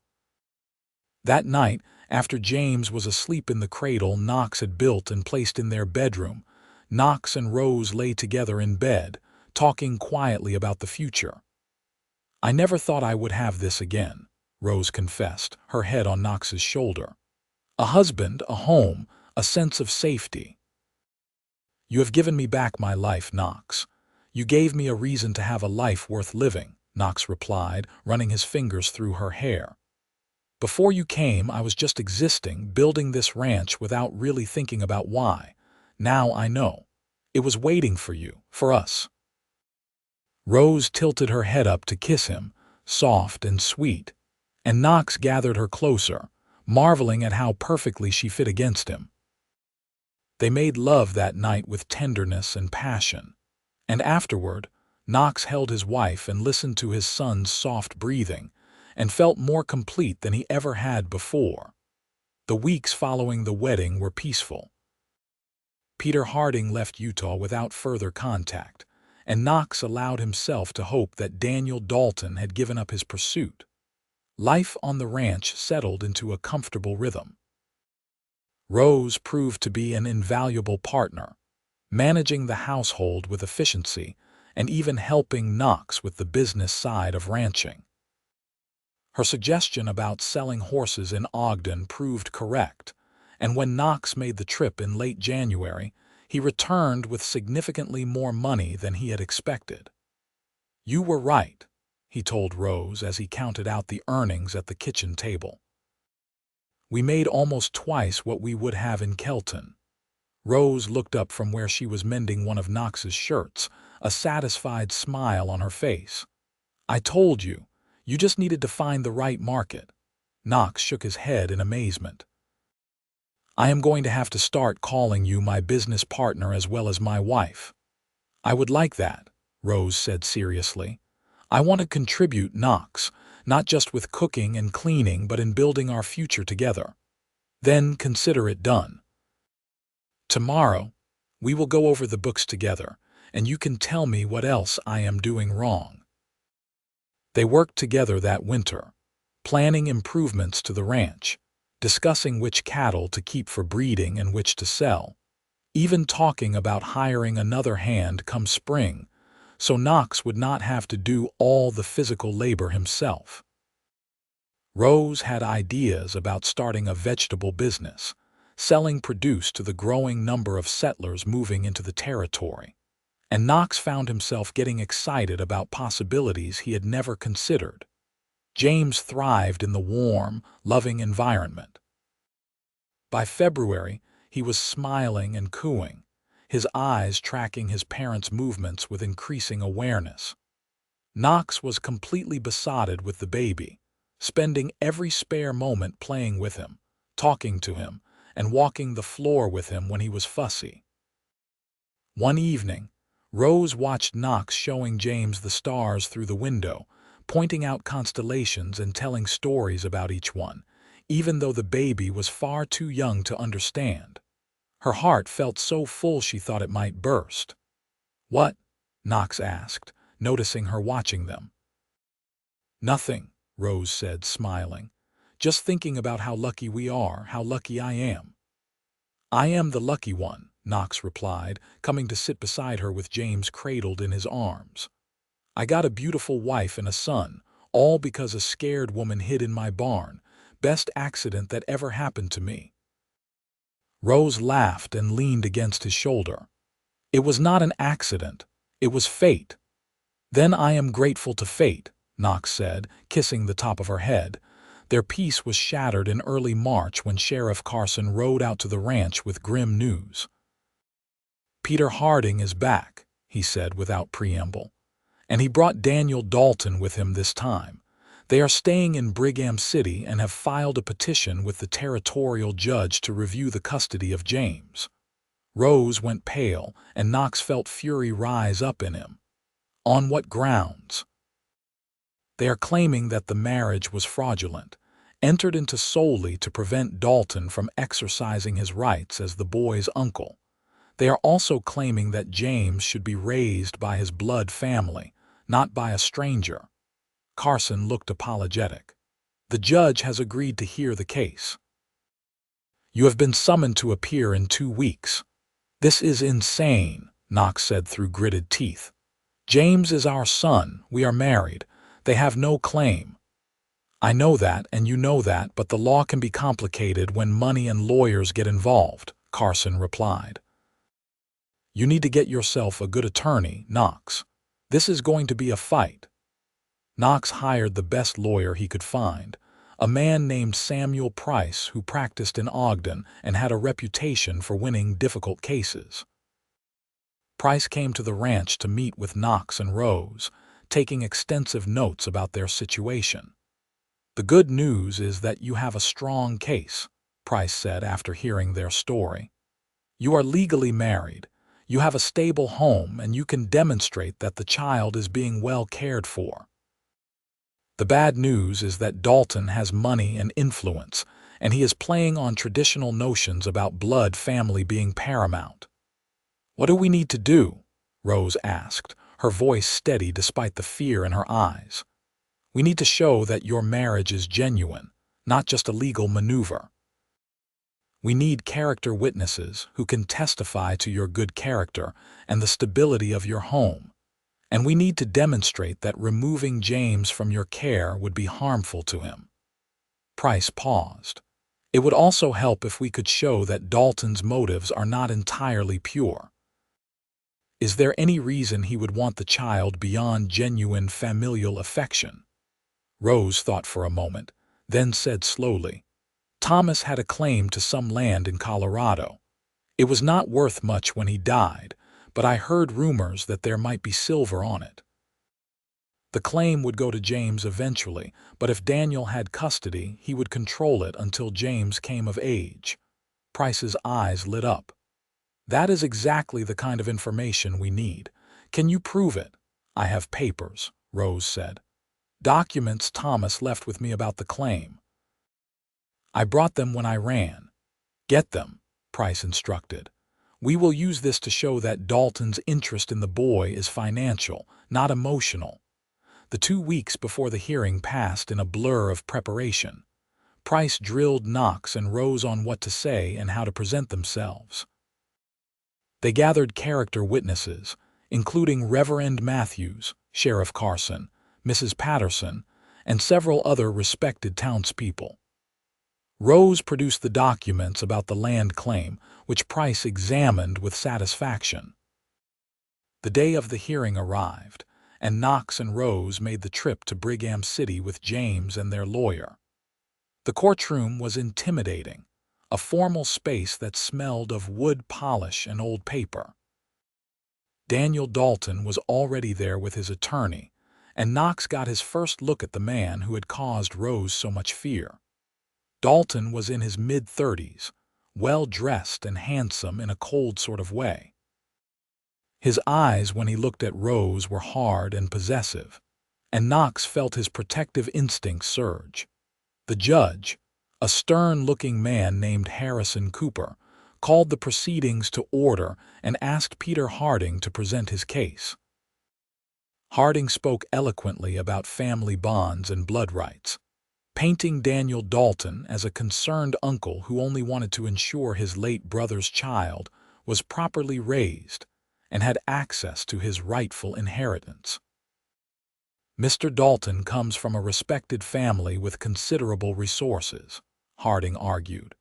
That night, after James was asleep in the cradle Knox had built and placed in their bedroom, Knox and Rose lay together in bed, talking quietly about the future. "I never thought I would have this again," Rose confessed, her head on Knox's shoulder. "A husband, a home, a sense of safety." "You have given me back my life, Knox. You gave me a reason to have a life worth living," Knox replied, running his fingers through her hair. "Before you came, I was just existing, building this ranch without really thinking about why. Now I know. It was waiting for you, for us." Rose tilted her head up to kiss him, soft and sweet, and Knox gathered her closer, marveling at how perfectly she fit against him. They made love that night with tenderness and passion, and afterward, Knox held his wife and listened to his son's soft breathing, and felt more complete than he ever had before. The weeks following the wedding were peaceful. Peter Harding left Utah without further contact, and Knox allowed himself to hope that Daniel Dalton had given up his pursuit. Life on the ranch settled into a comfortable rhythm. Rose proved to be an invaluable partner, managing the household with efficiency and even helping Knox with the business side of ranching. Her suggestion about selling horses in Ogden proved correct, and when Knox made the trip in late January, he returned with significantly more money than he had expected. "You were right," he told Rose as he counted out the earnings at the kitchen table. "We made almost twice what we would have in Kelton." Rose looked up from where she was mending one of Knox's shirts, a satisfied smile on her face. "I told you, you just needed to find the right market." Knox shook his head in amazement. "I am going to have to start calling you my business partner as well as my wife." "I would like that," Rose said seriously. "I want to contribute, Knox, not just with cooking and cleaning but in building our future together." "Then consider it done. Tomorrow, we will go over the books together, and you can tell me what else I am doing wrong." They worked together that winter, planning improvements to the ranch, discussing which cattle to keep for breeding and which to sell, even talking about hiring another hand come spring, so Knox would not have to do all the physical labor himself. Rose had ideas about starting a vegetable business, selling produce to the growing number of settlers moving into the territory, and Knox found himself getting excited about possibilities he had never considered. James thrived in the warm, loving environment. By February, he was smiling and cooing, his eyes tracking his parents' movements with increasing awareness. Knox was completely besotted with the baby, spending every spare moment playing with him, talking to him, and walking the floor with him when he was fussy. One evening, Rose watched Knox showing James the stars through the window, pointing out constellations and telling stories about each one, even though the baby was far too young to understand. Her heart felt so full she thought it might burst. "What?" Knox asked, noticing her watching them. "Nothing," Rose said, smiling. "Just thinking about how lucky we are, how lucky I am." "I am the lucky one," Knox replied, coming to sit beside her with James cradled in his arms. "I got a beautiful wife and a son, all because a scared woman hid in my barn. Best accident that ever happened to me." Rose laughed and leaned against his shoulder. "It was not an accident. It was fate." "Then I am grateful to fate," Knox said, kissing the top of her head. Their peace was shattered in early March when Sheriff Carson rode out to the ranch with grim news. "Peter Harding is back," he said without preamble. "And he brought Daniel Dalton with him this time. They are staying in Brigham City and have filed a petition with the territorial judge to review the custody of James." Rose went pale, and Knox felt fury rise up in him. "On what grounds?" "They are claiming that the marriage was fraudulent, entered into solely to prevent Dalton from exercising his rights as the boy's uncle. They are also claiming that James should be raised by his blood family, not by a stranger." Carson looked apologetic. "The judge has agreed to hear the case." "You have been summoned to appear in 2 weeks. This is insane," Knox said through gritted teeth. "James is our son. We are married. They have no claim." "I know that, and you know that, but the law can be complicated when money and lawyers get involved," Carson replied. "You need to get yourself a good attorney, Knox. This is going to be a fight." Knox hired the best lawyer he could find, a man named Samuel Price who practiced in Ogden and had a reputation for winning difficult cases. Price came to the ranch to meet with Knox and Rose, taking extensive notes about their situation. "The good news is that you have a strong case," Price said after hearing their story. "You are legally married. You have a stable home and you can demonstrate that the child is being well cared for. The bad news is that Dalton has money and influence, and he is playing on traditional notions about blood family being paramount. What do we need to do? Rose asked, her voice steady despite the fear in her eyes. We need to show that your marriage is genuine, not just a legal maneuver. We need character witnesses who can testify to your good character and the stability of your home. And we need to demonstrate that removing James from your care would be harmful to him. Price paused. It would also help if we could show that Dalton's motives are not entirely pure. Is there any reason he would want the child beyond genuine familial affection? Rose thought for a moment, then said slowly, Thomas had a claim to some land in Colorado. It was not worth much when he died, but I heard rumors that there might be silver on it. The claim would go to James eventually, but if Daniel had custody, he would control it until James came of age. Price's eyes lit up. That is exactly the kind of information we need. Can you prove it? I have papers, Rose said. Documents Thomas left with me about the claim. I brought them when I ran. Get them, Price instructed. We will use this to show that Dalton's interest in the boy is financial, not emotional. The 2 weeks before the hearing passed in a blur of preparation. Price drilled Knox and Rose on what to say and how to present themselves. They gathered character witnesses, including Reverend Matthews, Sheriff Carson, Mrs. Patterson, and several other respected townspeople. Rose produced the documents about the land claim, which Price examined with satisfaction. The day of the hearing arrived, and Knox and Rose made the trip to Brigham City with James and their lawyer. The courtroom was intimidating, a formal space that smelled of wood polish and old paper. Daniel Dalton was already there with his attorney, and Knox got his first look at the man who had caused Rose so much fear. Dalton was in his mid-30s, well-dressed and handsome in a cold sort of way. His eyes when he looked at Rose were hard and possessive, and Knox felt his protective instincts surge. The judge, a stern-looking man named Harrison Cooper, called the proceedings to order and asked Peter Harding to present his case. Harding spoke eloquently about family bonds and blood rights, painting Daniel Dalton as a concerned uncle who only wanted to ensure his late brother's child was properly raised and had access to his rightful inheritance. Mr. Dalton comes from a respected family with considerable resources, Harding argued.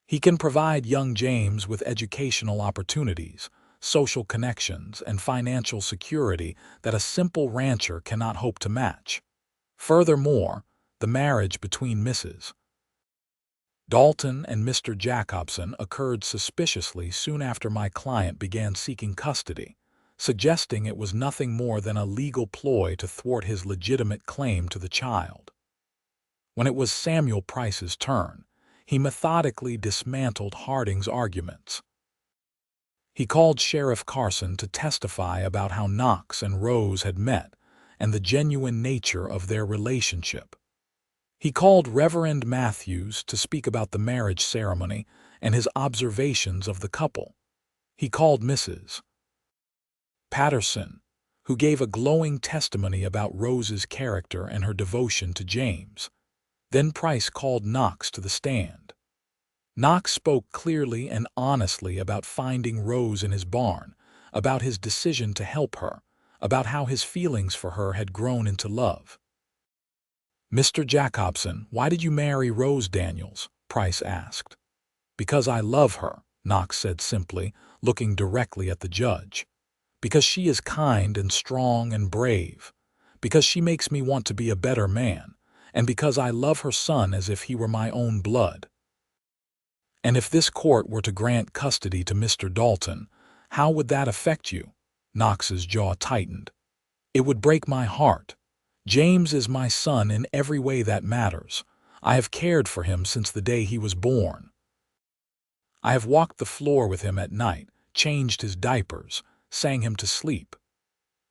He can provide young James with educational opportunities, social connections, and financial security that a simple rancher cannot hope to match. Furthermore, the marriage between Mrs. Dalton and Mr. Jacobson occurred suspiciously soon after my client began seeking custody, suggesting it was nothing more than a legal ploy to thwart his legitimate claim to the child. When it was Samuel Price's turn, he methodically dismantled Harding's arguments. He called Sheriff Carson to testify about how Knox and Rose had met and the genuine nature of their relationship. He called Reverend Matthews to speak about the marriage ceremony and his observations of the couple. He called Mrs. Patterson, who gave a glowing testimony about Rose's character and her devotion to James. Then Price called Knox to the stand. Knox spoke clearly and honestly about finding Rose in his barn, about his decision to help her, about how his feelings for her had grown into love. Mr. Jacobson, why did you marry Rose Daniels? Price asked. Because I love her, Knox said simply, looking directly at the judge. Because she is kind and strong and brave. Because she makes me want to be a better man. And because I love her son as if he were my own blood. And if this court were to grant custody to Mr. Dalton, how would that affect you? Knox's jaw tightened. It would break my heart. James is my son in every way that matters. I have cared for him since the day he was born. I have walked the floor with him at night, changed his diapers, sang him to sleep.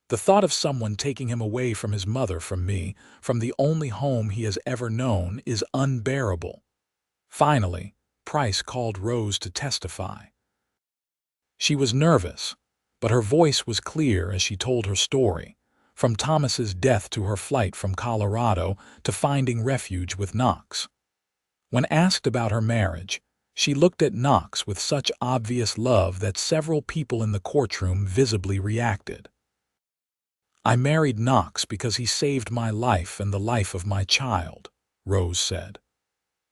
The thought of someone taking him away from his mother, from me, from the only home he has ever known, is unbearable. Finally, Price called Rose to testify. She was nervous, but her voice was clear as she told her story, from Thomas's death to her flight from Colorado to finding refuge with Knox. When asked about her marriage, she looked at Knox with such obvious love that several people in the courtroom visibly reacted. "I married Knox because he saved my life and the life of my child," Rose said.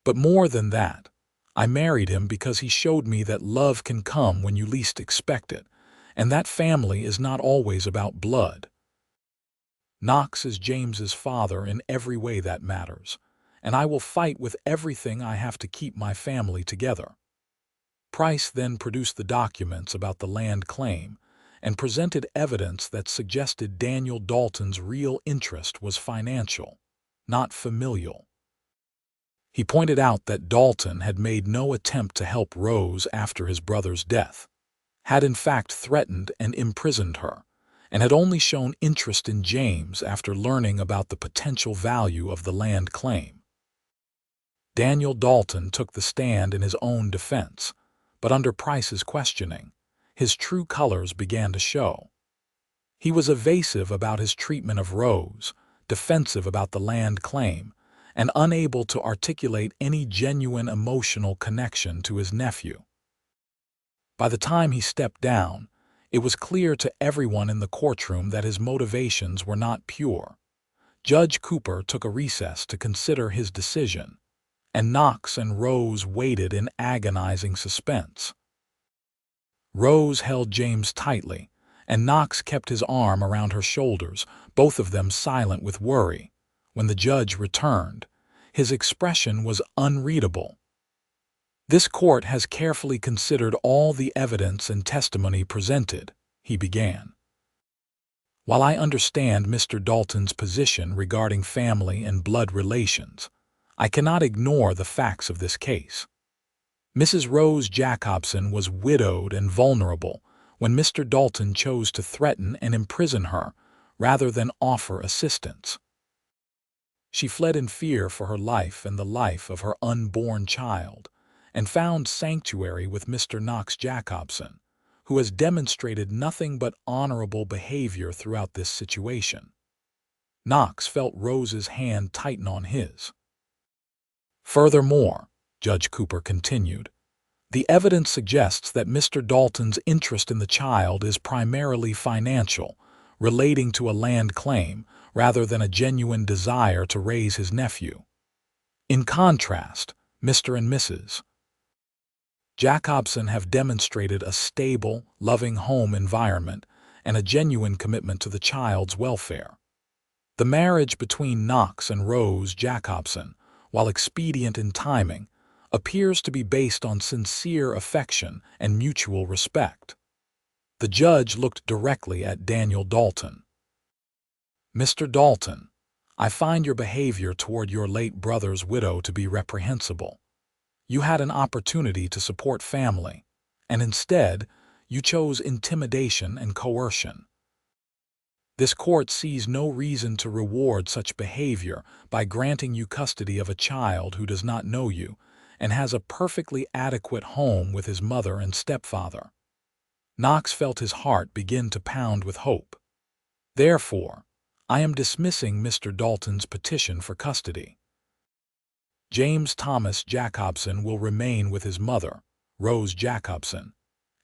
"But more than that, I married him because he showed me that love can come when you least expect it, and that family is not always about blood. Knox is James's father in every way that matters, and I will fight with everything I have to keep my family together." Price then produced the documents about the land claim and presented evidence that suggested Daniel Dalton's real interest was financial, not familial. He pointed out that Dalton had made no attempt to help Rose after his brother's death, had in fact threatened and imprisoned her, and had only shown interest in James after learning about the potential value of the land claim. Daniel Dalton took the stand in his own defense, but under Price's questioning, his true colors began to show. He was evasive about his treatment of Rose, defensive about the land claim, and unable to articulate any genuine emotional connection to his nephew. By the time he stepped down, it was clear to everyone in the courtroom that his motivations were not pure. Judge Cooper took a recess to consider his decision, and Knox and Rose waited in agonizing suspense. Rose held James tightly, and Knox kept his arm around her shoulders, both of them silent with worry. When the judge returned, his expression was unreadable. "This court has carefully considered all the evidence and testimony presented," he began. "While I understand Mr. Dalton's position regarding family and blood relations, I cannot ignore the facts of this case. Mrs. Rose Jacobson was widowed and vulnerable when Mr. Dalton chose to threaten and imprison her rather than offer assistance. She fled in fear for her life and the life of her unborn child, and found sanctuary with Mr. Knox Jacobson, who has demonstrated nothing but honorable behavior throughout this situation." Knox felt Rose's hand tighten on his. "Furthermore," Judge Cooper continued, "the evidence suggests that Mr. Dalton's interest in the child is primarily financial, relating to a land claim, rather than a genuine desire to raise his nephew. In contrast, Mr. and Mrs. Jacobson have demonstrated a stable, loving home environment and a genuine commitment to the child's welfare. The marriage between Knox and Rose Jacobson, while expedient in timing, appears to be based on sincere affection and mutual respect." The judge looked directly at Daniel Dalton. "Mr. Dalton, I find your behavior toward your late brother's widow to be reprehensible. You had an opportunity to support family, and instead, you chose intimidation and coercion. This court sees no reason to reward such behavior by granting you custody of a child who does not know you and has a perfectly adequate home with his mother and stepfather." Knox felt his heart begin to pound with hope. "Therefore, I am dismissing Mr. Dalton's petition for custody. James Thomas Jacobson will remain with his mother, Rose Jacobson,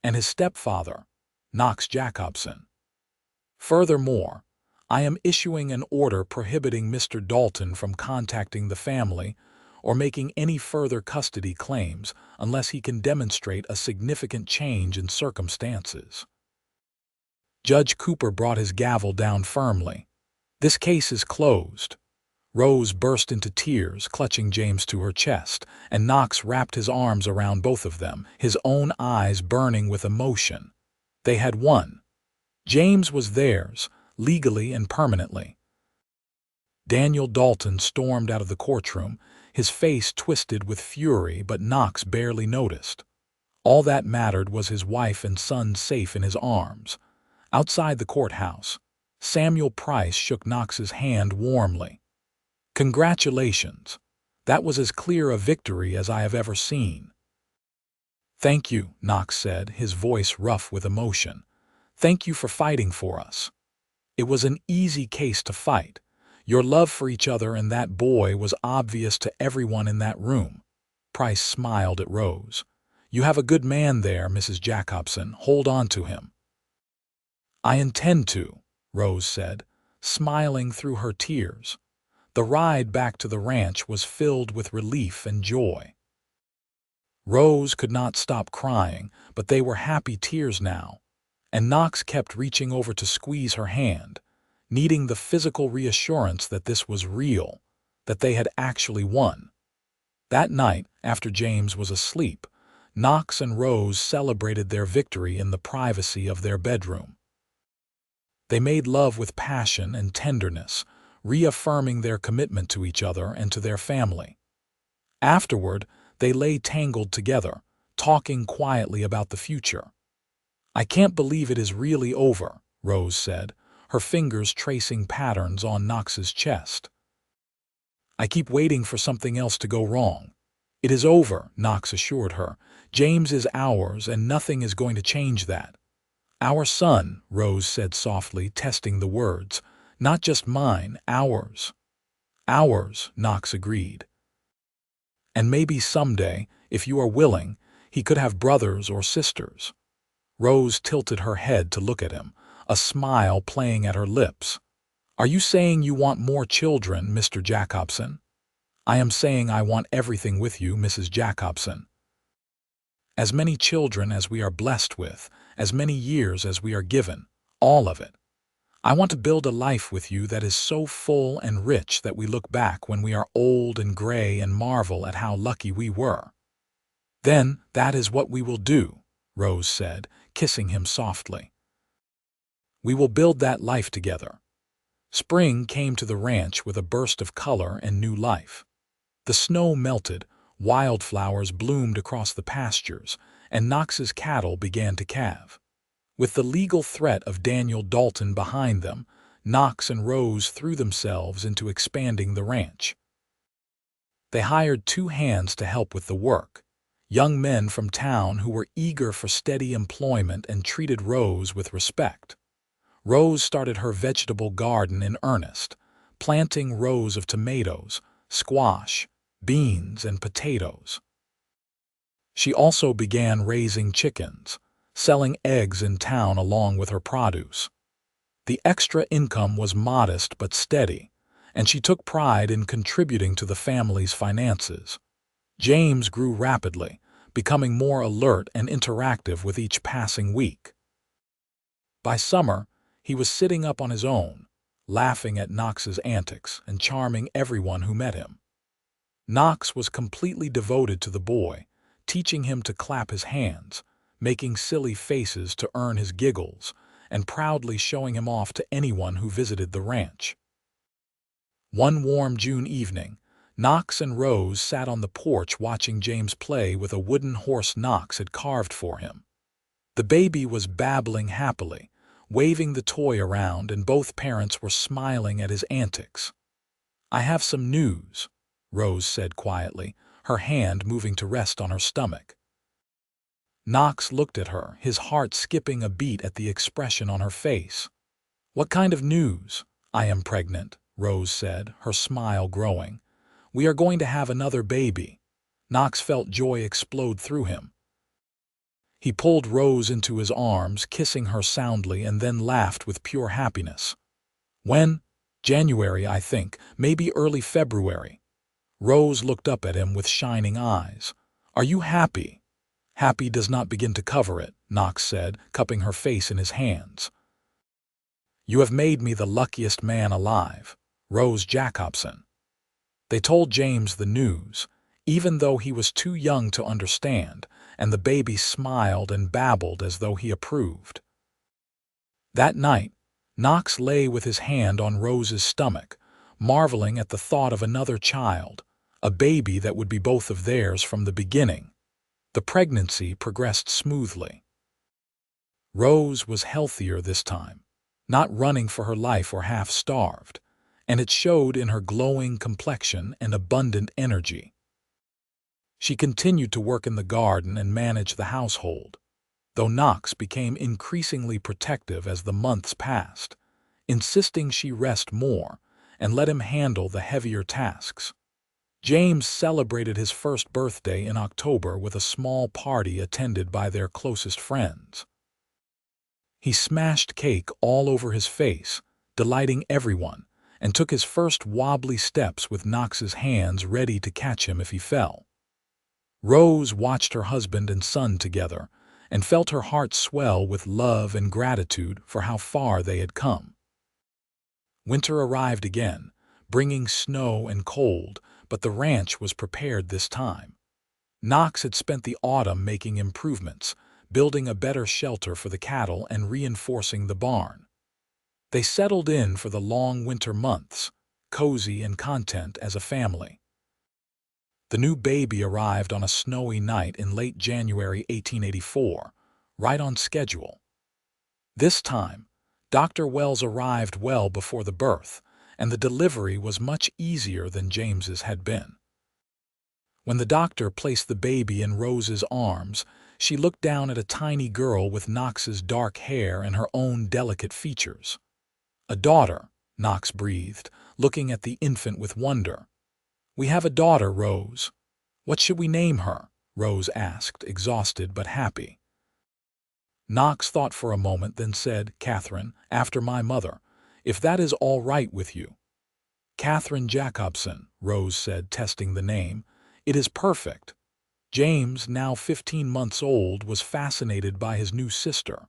and his stepfather, Knox Jacobson. Furthermore, I am issuing an order prohibiting Mr. Dalton from contacting the family or making any further custody claims unless he can demonstrate a significant change in circumstances." Judge Cooper brought his gavel down firmly. "This case is closed." Rose burst into tears, clutching James to her chest, and Knox wrapped his arms around both of them, his own eyes burning with emotion. They had won. James was theirs, legally and permanently. Daniel Dalton stormed out of the courtroom, his face twisted with fury, but Knox barely noticed. All that mattered was his wife and son safe in his arms. Outside the courthouse, Samuel Price shook Knox's hand warmly. "Congratulations. That was as clear a victory as I have ever seen." "Thank you," Knox said, his voice rough with emotion. "Thank you for fighting for us. It was an easy case to fight. Your love for each other and that boy was obvious to everyone in that room." Price smiled at Rose. "You have a good man there, Mrs. Jacobson. Hold on to him." "I intend to," Rose said, smiling through her tears. The ride back to the ranch was filled with relief and joy. Rose could not stop crying, but they were happy tears now, and Knox kept reaching over to squeeze her hand, needing the physical reassurance that this was real, that they had actually won. That night, after James was asleep, Knox and Rose celebrated their victory in the privacy of their bedroom. They made love with passion and tenderness, reaffirming their commitment to each other and to their family. Afterward, they lay tangled together, talking quietly about the future. "I can't believe it is really over," Rose said, her fingers tracing patterns on Knox's chest. "I keep waiting for something else to go wrong." "It is over," Knox assured her. "James is ours, and nothing is going to change that." "Our son," Rose said softly, testing the words. "Not just mine, ours." "Ours," Knox agreed. "And maybe someday, if you are willing, he could have brothers or sisters." Rose tilted her head to look at him, a smile playing at her lips. "Are you saying you want more children, Mr. Jacobson?" "I am saying I want everything with you, Mrs. Jacobson. As many children as we are blessed with, as many years as we are given, all of it. I want to build a life with you that is so full and rich that we look back when we are old and gray and marvel at how lucky we were." "Then that is what we will do," Rose said, kissing him softly. "We will build that life together." Spring came to the ranch with a burst of color and new life. The snow melted, wildflowers bloomed across the pastures, and Knox's cattle began to calve. With the legal threat of Daniel Dalton behind them, Knox and Rose threw themselves into expanding the ranch. They hired 2 hands to help with the work, young men from town who were eager for steady employment and treated Rose with respect. Rose started her vegetable garden in earnest, planting rows of tomatoes, squash, beans, and potatoes. She also began raising chickens, selling eggs in town along with her produce. The extra income was modest but steady, and she took pride in contributing to the family's finances. James grew rapidly, becoming more alert and interactive with each passing week. By summer, he was sitting up on his own, laughing at Knox's antics and charming everyone who met him. Knox was completely devoted to the boy, teaching him to clap his hands, making silly faces to earn his giggles, and proudly showing him off to anyone who visited the ranch. One warm June evening, Knox and Rose sat on the porch watching James play with a wooden horse Knox had carved for him. The baby was babbling happily, waving the toy around, and both parents were smiling at his antics. "I have some news," Rose said quietly, her hand moving to rest on her stomach. Knox looked at her, his heart skipping a beat at the expression on her face. "What kind of news?" "I am pregnant," Rose said, her smile growing. "We are going to have another baby." Knox felt joy explode through him. He pulled Rose into his arms, kissing her soundly, and then laughed with pure happiness. "When?" "January, I think, maybe early February." Rose looked up at him with shining eyes. "Are you happy?" "Happy does not begin to cover it," Knox said, cupping her face in his hands. "You have made me the luckiest man alive, Rose Jacobson." They told James the news, even though he was too young to understand, and the baby smiled and babbled as though he approved. That night, Knox lay with his hand on Rose's stomach, marveling at the thought of another child, a baby that would be both of theirs from the beginning. The pregnancy progressed smoothly. Rose was healthier this time, not running for her life or half-starved, and it showed in her glowing complexion and abundant energy. She continued to work in the garden and manage the household, though Knox became increasingly protective as the months passed, insisting she rest more and let him handle the heavier tasks. James celebrated his first birthday in October with a small party attended by their closest friends. He smashed cake all over his face, delighting everyone, and took his first wobbly steps with Knox's hands ready to catch him if he fell. Rose watched her husband and son together and felt her heart swell with love and gratitude for how far they had come. Winter arrived again, bringing snow and cold, but the ranch was prepared this time. Knox had spent the autumn making improvements, building a better shelter for the cattle and reinforcing the barn. They settled in for the long winter months, cozy and content as a family. The new baby arrived on a snowy night in late January 1884, right on schedule. This time, Dr. Wells arrived well before the birth, and the delivery was much easier than James's had been. When the doctor placed the baby in Rose's arms, she looked down at a tiny girl with Knox's dark hair and her own delicate features. "A daughter," Knox breathed, looking at the infant with wonder. "We have a daughter, Rose." "What should we name her?" Rose asked, exhausted but happy. Knox thought for a moment, then said, "Catherine, after my mother, if that is all right with you." "Catherine Jacobson," Rose said, testing the name. "It is perfect." James, now 15 months old, was fascinated by his new sister.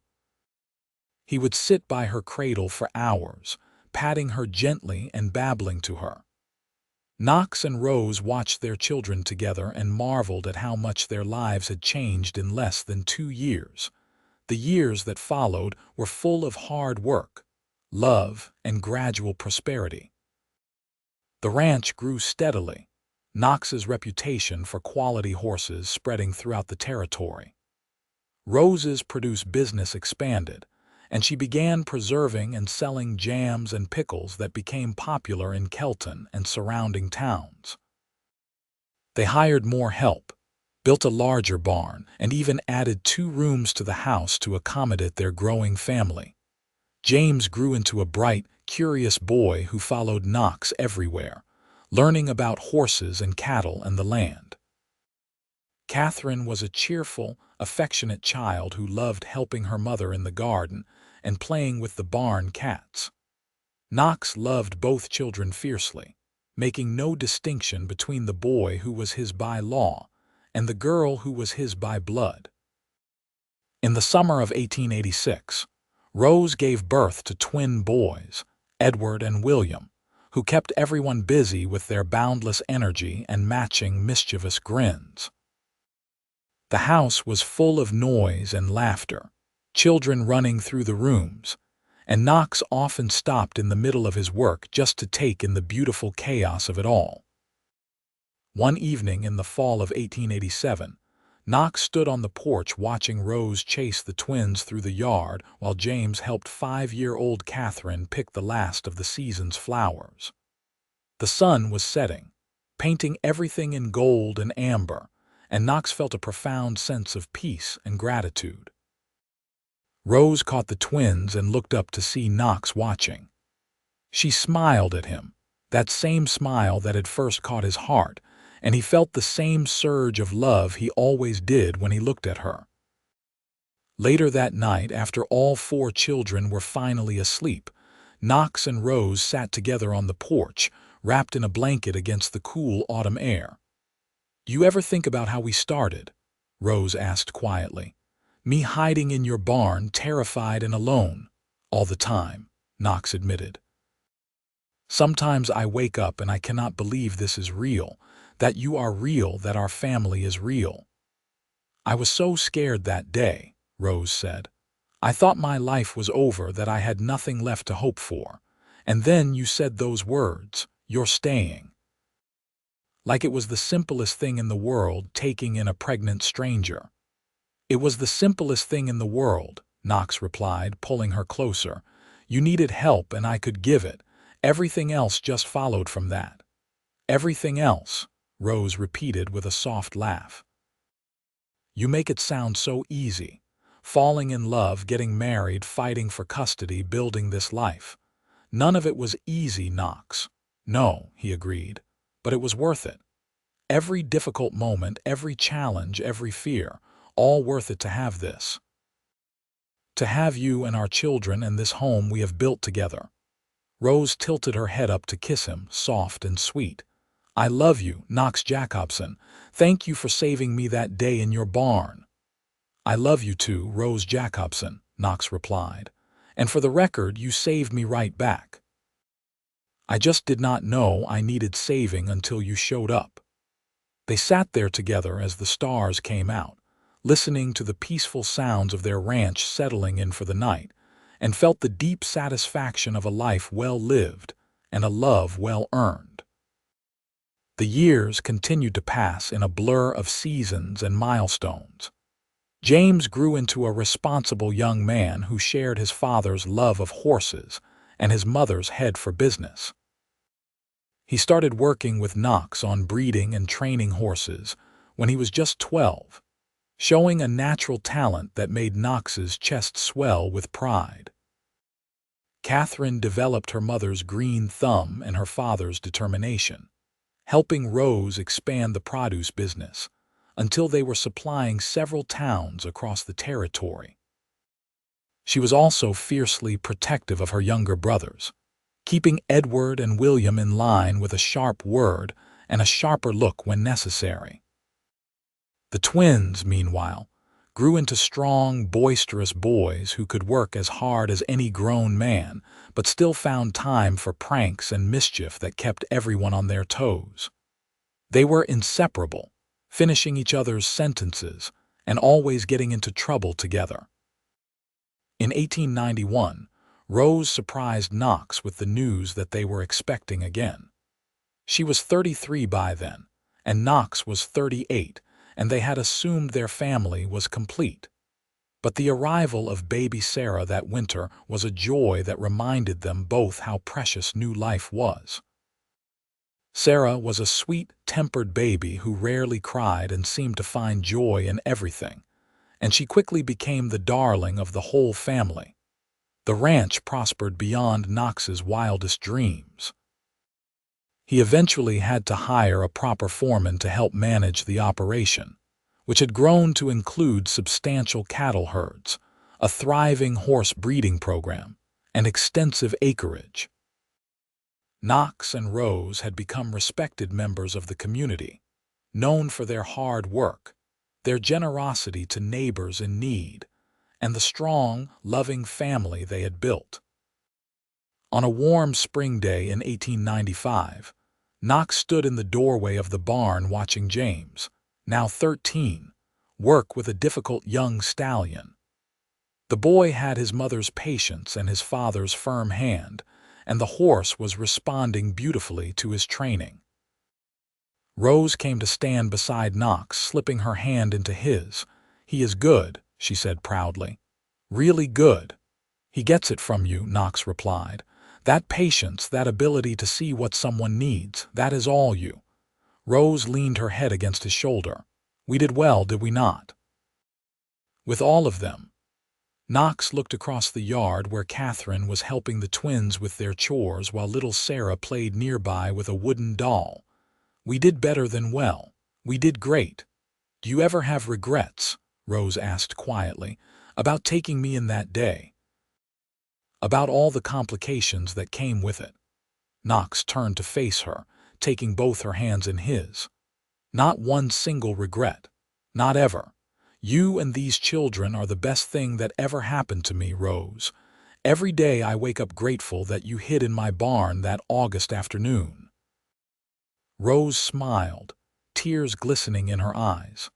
He would sit by her cradle for hours, patting her gently and babbling to her. Knox and Rose watched their children together and marveled at how much their lives had changed in less than 2 years. The years that followed were full of hard work, love, and gradual prosperity. The ranch grew steadily, Knox's reputation for quality horses spreading throughout the territory. Rose's produce business expanded, and she began preserving and selling jams and pickles that became popular in Kelton and surrounding towns. They hired more help, built a larger barn, and even added 2 rooms to the house to accommodate their growing family. James grew into a bright, curious boy who followed Knox everywhere, learning about horses and cattle and the land. Catherine was a cheerful, affectionate child who loved helping her mother in the garden and playing with the barn cats. Knox loved both children fiercely, making no distinction between the boy who was his by law and the girl who was his by blood. In the summer of 1886, Rose gave birth to twin boys, Edward and William, who kept everyone busy with their boundless energy and matching mischievous grins. The house was full of noise and laughter, children running through the rooms, and Knox often stopped in the middle of his work just to take in the beautiful chaos of it all. One evening in the fall of 1887, Knox stood on the porch watching Rose chase the twins through the yard while James helped 5-year-old Catherine pick the last of the season's flowers. The sun was setting, painting everything in gold and amber, and Knox felt a profound sense of peace and gratitude. Rose caught the twins and looked up to see Knox watching. She smiled at him, that same smile that had first caught his heart, and he felt the same surge of love he always did when he looked at her. Later that night, after all 4 children were finally asleep, Knox and Rose sat together on the porch, wrapped in a blanket against the cool autumn air. "Do you ever think about how we started?" Rose asked quietly. "Me hiding in your barn, terrified and alone." "All the time," Knox admitted. "Sometimes I wake up and I cannot believe this is real, that you are real, that our family is real." "I was so scared that day," Rose said. "I thought my life was over, that I had nothing left to hope for. And then you said those words, 'You're staying.'" like it was the simplest thing in the world taking in a pregnant stranger. "It was the simplest thing in the world," Knox replied, pulling her closer. "You needed help and I could give it. Everything else just followed from that." "Everything else," Rose repeated with a soft laugh. "You make it sound so easy. Falling in love, getting married, fighting for custody, building this life. None of it was easy, Knox." "No," he agreed, "but it was worth it. Every difficult moment, every challenge, every fear, all worth it to have this. To have you and our children and this home we have built together." Rose tilted her head up to kiss him, soft and sweet. "I love you, Knox Jacobson. Thank you for saving me that day in your barn." "I love you too, Rose Jacobson," Knox replied. "And for the record, you saved me right back. I just did not know I needed saving until you showed up." They sat there together as the stars came out, listening to the peaceful sounds of their ranch settling in for the night, and felt the deep satisfaction of a life well lived and a love well earned. The years continued to pass in a blur of seasons and milestones. James grew into a responsible young man who shared his father's love of horses and his mother's head for business. He started working with Knox on breeding and training horses when he was just 12, showing a natural talent that made Knox's chest swell with pride. Catherine developed her mother's green thumb and her father's determination, helping Rose expand the produce business until they were supplying several towns across the territory. She was also fiercely protective of her younger brothers, keeping Edward and William in line with a sharp word and a sharper look when necessary. The twins, meanwhile, grew into strong, boisterous boys who could work as hard as any grown man, but still found time for pranks and mischief that kept everyone on their toes. They were inseparable, finishing each other's sentences and always getting into trouble together. In 1891, Rose surprised Knox with the news that they were expecting again. She was 33 by then, and Knox was 38, and they had assumed their family was complete. But the arrival of baby Sarah that winter was a joy that reminded them both how precious new life was. Sarah was a sweet-tempered baby who rarely cried and seemed to find joy in everything, and she quickly became the darling of the whole family. The ranch prospered beyond Knox's wildest dreams. He eventually had to hire a proper foreman to help manage the operation, which had grown to include substantial cattle herds, a thriving horse breeding program, and extensive acreage. Knox and Rose had become respected members of the community, known for their hard work, their generosity to neighbors in need, and the strong, loving family they had built. On a warm spring day in 1895, Knox stood in the doorway of the barn watching James, now 13, work with a difficult young stallion. The boy had his mother's patience and his father's firm hand, and the horse was responding beautifully to his training. Rose came to stand beside Knox, slipping her hand into his. "He is good," she said proudly. "Really good." "He gets it from you," Knox replied. "That patience, that ability to see what someone needs, that is all you." Rose leaned her head against his shoulder. "We did well, did we not?" "With all of them." Knox looked across the yard where Catherine was helping the twins with their chores while little Sarah played nearby with a wooden doll. "We did better than well. We did great." "Do you ever have regrets?" Rose asked quietly, "about taking me in that day?" "About all the complications that came with it." Knox turned to face her, taking both her hands in his. "Not one single regret. Not ever. You and these children are the best thing that ever happened to me, Rose. Every day I wake up grateful that you hid in my barn that August afternoon." Rose smiled, tears glistening in her eyes.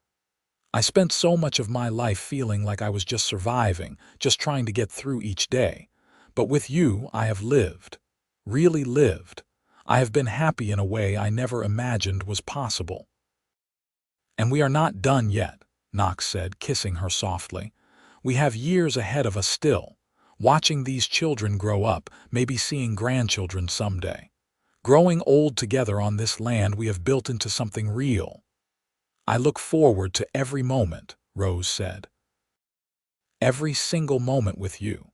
"I spent so much of my life feeling like I was just surviving, just trying to get through each day. But with you I have lived. Really lived. I have been happy in a way I never imagined was possible." "And we are not done yet," Knox said, kissing her softly. "We have years ahead of us still, watching these children grow up, maybe seeing grandchildren someday. Growing old together on this land we have built into something real." "I look forward to every moment," Rose said. "Every single moment with you."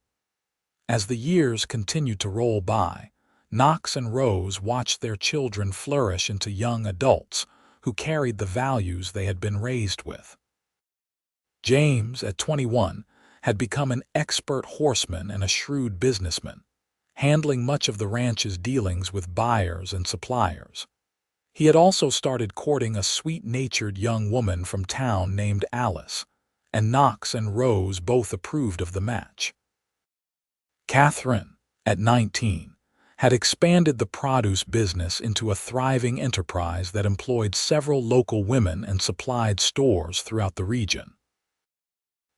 As the years continued to roll by, Knox and Rose watched their children flourish into young adults who carried the values they had been raised with. James, at 21, had become an expert horseman and a shrewd businessman, handling much of the ranch's dealings with buyers and suppliers. He had also started courting a sweet-natured young woman from town named Alice, and Knox and Rose both approved of the match. Catherine, at 19, had expanded the produce business into a thriving enterprise that employed several local women and supplied stores throughout the region.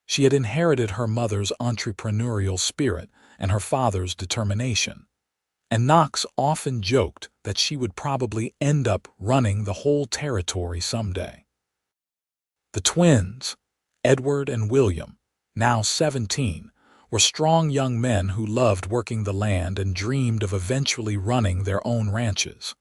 She had inherited her mother's entrepreneurial spirit and her father's determination, and Knox often joked that she would probably end up running the whole territory someday. The twins, Edward and William, now 17, were strong young men who loved working the land and dreamed of eventually running their own ranches.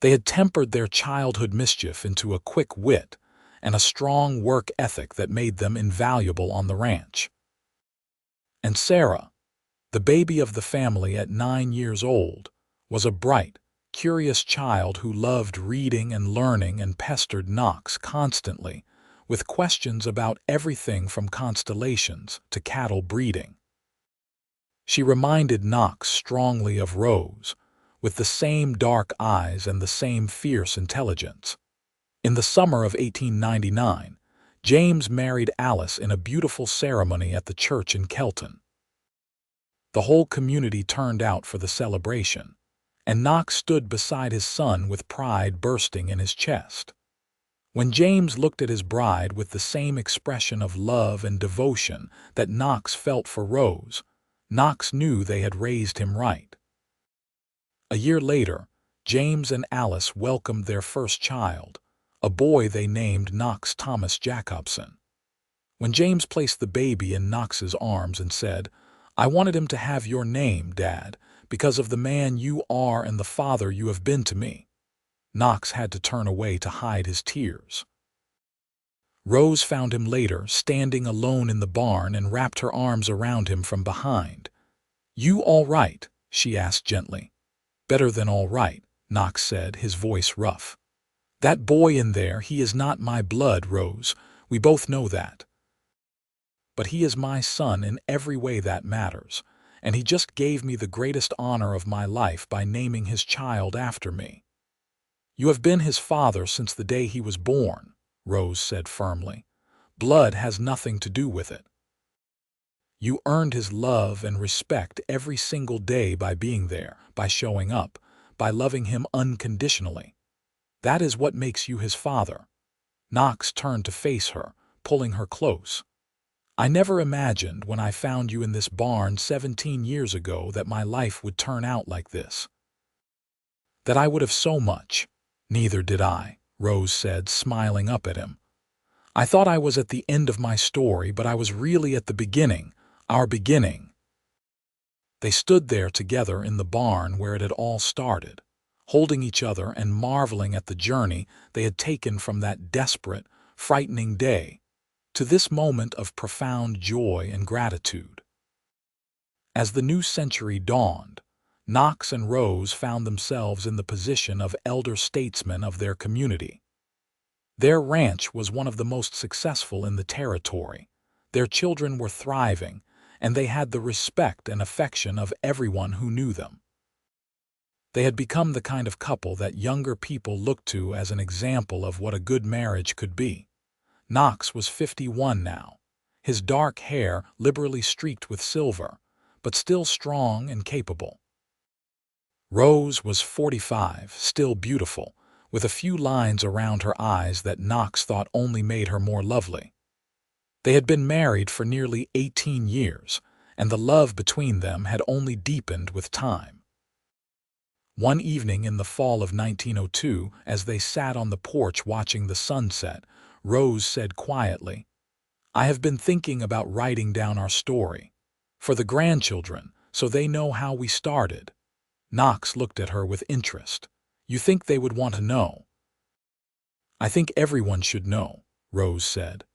They had tempered their childhood mischief into a quick wit and a strong work ethic that made them invaluable on the ranch. And Sarah, the baby of the family at 9 years old, was a bright, curious child who loved reading and learning and pestered Knox constantly with questions about everything from constellations to cattle breeding. She reminded Knox strongly of Rose, with the same dark eyes and the same fierce intelligence. In the summer of 1899, James married Alice in a beautiful ceremony at the church in Kelton. The whole community turned out for the celebration, and Knox stood beside his son with pride bursting in his chest. When James looked at his bride with the same expression of love and devotion that Knox felt for Rose, Knox knew they had raised him right. A year later, James and Alice welcomed their first child, a boy they named Knox Jacobson. When James placed the baby in Knox's arms and said, "I wanted him to have your name, Dad, because of the man you are and the father you have been to me," Knox had to turn away to hide his tears. Rose found him later, standing alone in the barn, and wrapped her arms around him from behind. "You all right?" she asked gently. "Better than all right," Knox said, his voice rough. "That boy in there, he is not my blood, Rose. We both know that. But he is my son in every way that matters, and he just gave me the greatest honor of my life by naming his child after me." "You have been his father since the day he was born," Rose said firmly. "Blood has nothing to do with it. You earned his love and respect every single day by being there, by showing up, by loving him unconditionally. That is what makes you his father." Knox turned to face her, pulling her close. "I never imagined when I found you in this barn 17 years ago that my life would turn out like this. That I would have so much." "Neither did I," Rose said, smiling up at him. "I thought I was at the end of my story, but I was really at the beginning, our beginning." They stood there together in the barn where it had all started, holding each other and marveling at the journey they had taken from that desperate, frightening day to this moment of profound joy and gratitude. As the new century dawned, Knox and Rose found themselves in the position of elder statesmen of their community. Their ranch was one of the most successful in the territory. Their children were thriving, and they had the respect and affection of everyone who knew them. They had become the kind of couple that younger people looked to as an example of what a good marriage could be. Knox was 51 now, his dark hair liberally streaked with silver, but still strong and capable. Rose was 45, still beautiful, with a few lines around her eyes that Knox thought only made her more lovely. They had been married for nearly 18 years, and the love between them had only deepened with time. One evening in the fall of 1902, as they sat on the porch watching the sunset, Rose said quietly, "I have been thinking about writing down our story. For the grandchildren, so they know how we started." Knox looked at her with interest. "You think they would want to know?" "I think everyone should know," Rose said.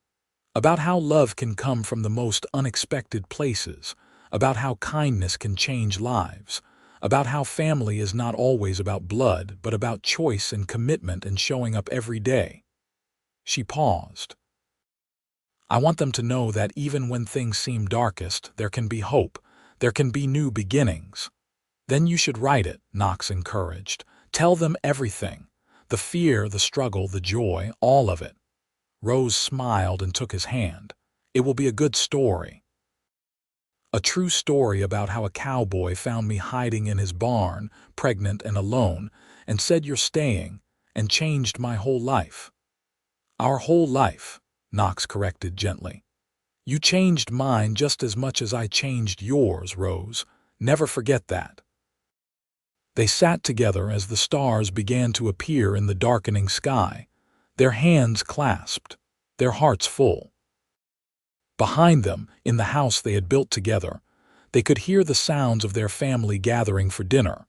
"About how love can come from the most unexpected places, about how kindness can change lives, about how family is not always about blood, but about choice and commitment and showing up every day." She paused. "I want them to know that even when things seem darkest, there can be hope, there can be new beginnings." "Then you should write it," Knox encouraged. "Tell them everything. The fear, the struggle, the joy, all of it." Rose smiled and took his hand. "It will be a good story. A true story about how a cowboy found me hiding in his barn, pregnant and alone, and said, 'You're staying,' and changed my whole life." "Our whole life," Knox corrected gently. "You changed mine just as much as I changed yours, Rose. Never forget that." They sat together as the stars began to appear in the darkening sky, their hands clasped, their hearts full. Behind them, in the house they had built together, they could hear the sounds of their family gathering for dinner.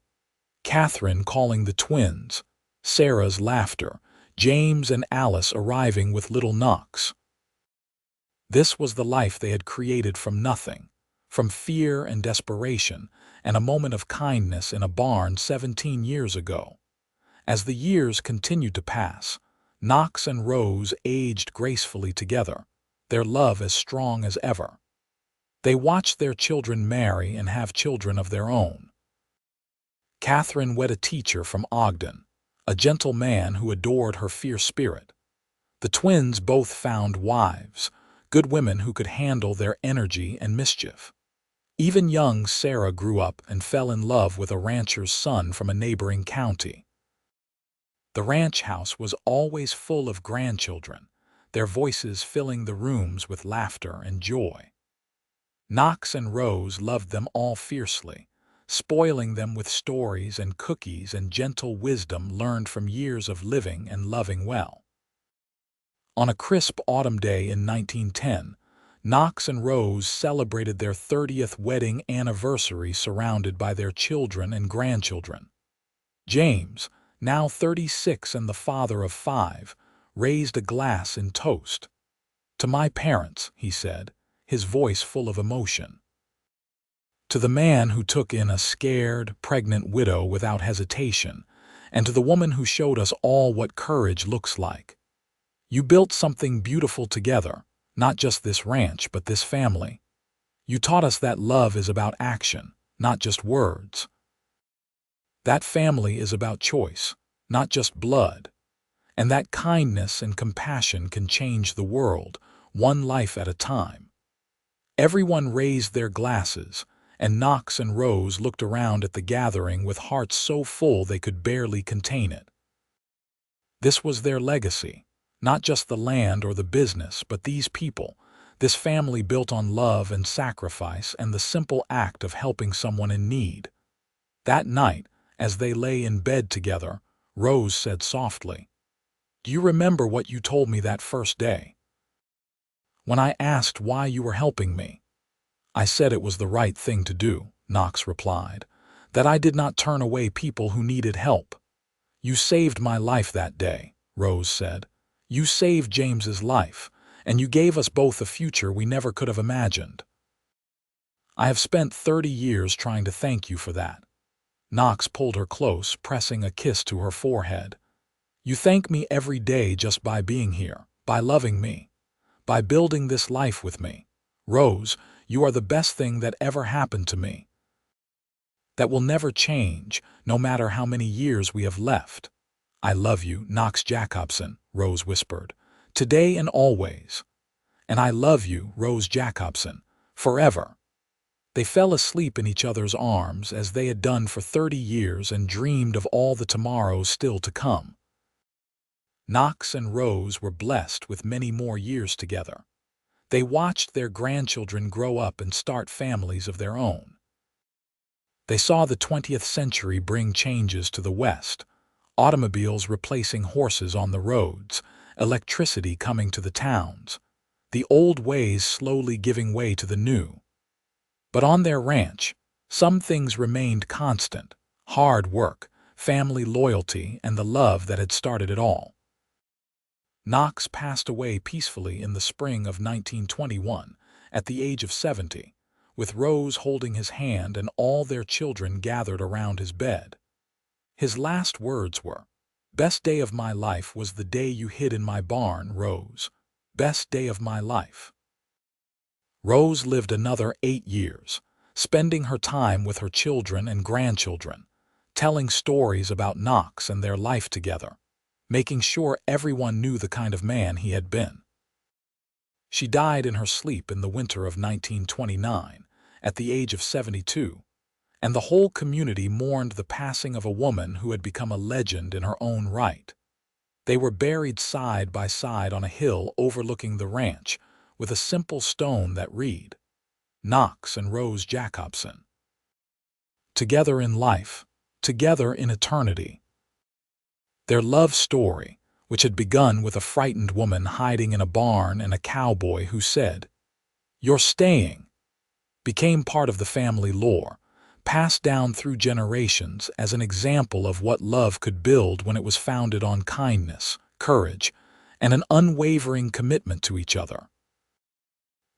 Catherine calling the twins, Sarah's laughter, James and Alice arriving with little Knox. This was the life they had created from nothing, from fear and desperation, and a moment of kindness in a barn 17 years ago. As the years continued to pass, Knox and Rose aged gracefully together, their love as strong as ever. They watched their children marry and have children of their own. Catherine wed a teacher from Ogden, a gentle man who adored her fierce spirit. The twins both found wives, good women who could handle their energy and mischief. Even young Sarah grew up and fell in love with a rancher's son from a neighboring county. The ranch house was always full of grandchildren, their voices filling the rooms with laughter and joy. Knox and Rose loved them all fiercely, spoiling them with stories and cookies and gentle wisdom learned from years of living and loving well. On a crisp autumn day in 1910, Knox and Rose celebrated their 30th wedding anniversary surrounded by their children and grandchildren. James, now 36 and the father of 5, raised a glass in toast. "To my parents," he said, his voice full of emotion. "To the man who took in a scared, pregnant widow without hesitation, and to the woman who showed us all what courage looks like. You built something beautiful together, not just this ranch, but this family. You taught us that love is about action, not just words. That family is about choice, not just blood. And that kindness and compassion can change the world, one life at a time." Everyone raised their glasses, and Knox and Rose looked around at the gathering with hearts so full they could barely contain it. This was their legacy, not just the land or the business, but these people, this family built on love and sacrifice and the simple act of helping someone in need. That night, as they lay in bed together, Rose said softly, "Do you remember what you told me that first day? When I asked why you were helping me?" "I said it was the right thing to do," Knox replied, "that I did not turn away people who needed help." "You saved my life that day," Rose said. "You saved James's life, and you gave us both a future we never could have imagined. I have spent 30 years trying to thank you for that." Knox pulled her close, pressing a kiss to her forehead. "You thank me every day just by being here, by loving me, by building this life with me. Rose, you are the best thing that ever happened to me. That will never change, no matter how many years we have left." "I love you, Knox Jacobson," Rose whispered, "today and always." "And I love you, Rose Jacobson, forever." They fell asleep in each other's arms as they had done for 30 years and dreamed of all the tomorrows still to come. Knox and Rose were blessed with many more years together. They watched their grandchildren grow up and start families of their own. They saw the 20th century bring changes to the West, automobiles replacing horses on the roads, electricity coming to the towns, the old ways slowly giving way to the new. But on their ranch, some things remained constant: hard work, family loyalty, and the love that had started it all. Knox passed away peacefully in the spring of 1921, at the age of 70, with Rose holding his hand and all their children gathered around his bed. His last words were, "Best day of my life was the day you hid in my barn, Rose. Best day of my life." Rose lived another 8 years, spending her time with her children and grandchildren, telling stories about Knox and their life together, making sure everyone knew the kind of man he had been. She died in her sleep in the winter of 1929, at the age of 72, and the whole community mourned the passing of a woman who had become a legend in her own right. They were buried side by side on a hill overlooking the ranch, with a simple stone that read, "Knox and Rose Jacobson. Together in life, together in eternity." Their love story, which had begun with a frightened woman hiding in a barn and a cowboy who said, "You're staying," became part of the family lore, passed down through generations as an example of what love could build when it was founded on kindness, courage, and an unwavering commitment to each other.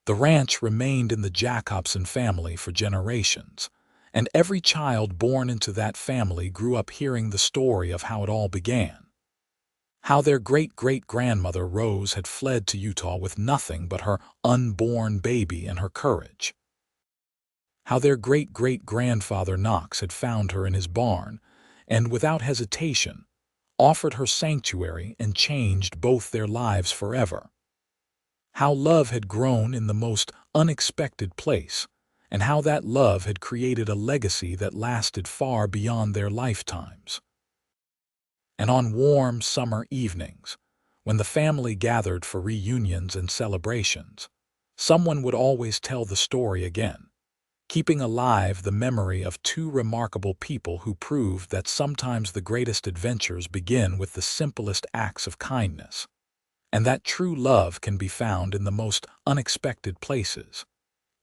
The ranch remained in the Jacobson family for generations, and every child born into that family grew up hearing the story of how it all began. How their great-great-grandmother Rose had fled to Utah with nothing but her unborn baby and her courage. How their great-great-grandfather Knox had found her in his barn and, without hesitation, offered her sanctuary and changed both their lives forever. How love had grown in the most unexpected place, and how that love had created a legacy that lasted far beyond their lifetimes. And on warm summer evenings, when the family gathered for reunions and celebrations, someone would always tell the story again, keeping alive the memory of two remarkable people who proved that sometimes the greatest adventures begin with the simplest acts of kindness, and that true love can be found in the most unexpected places,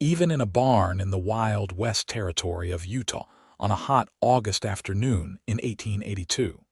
even in a barn in the wild West Territory of Utah on a hot August afternoon in 1882.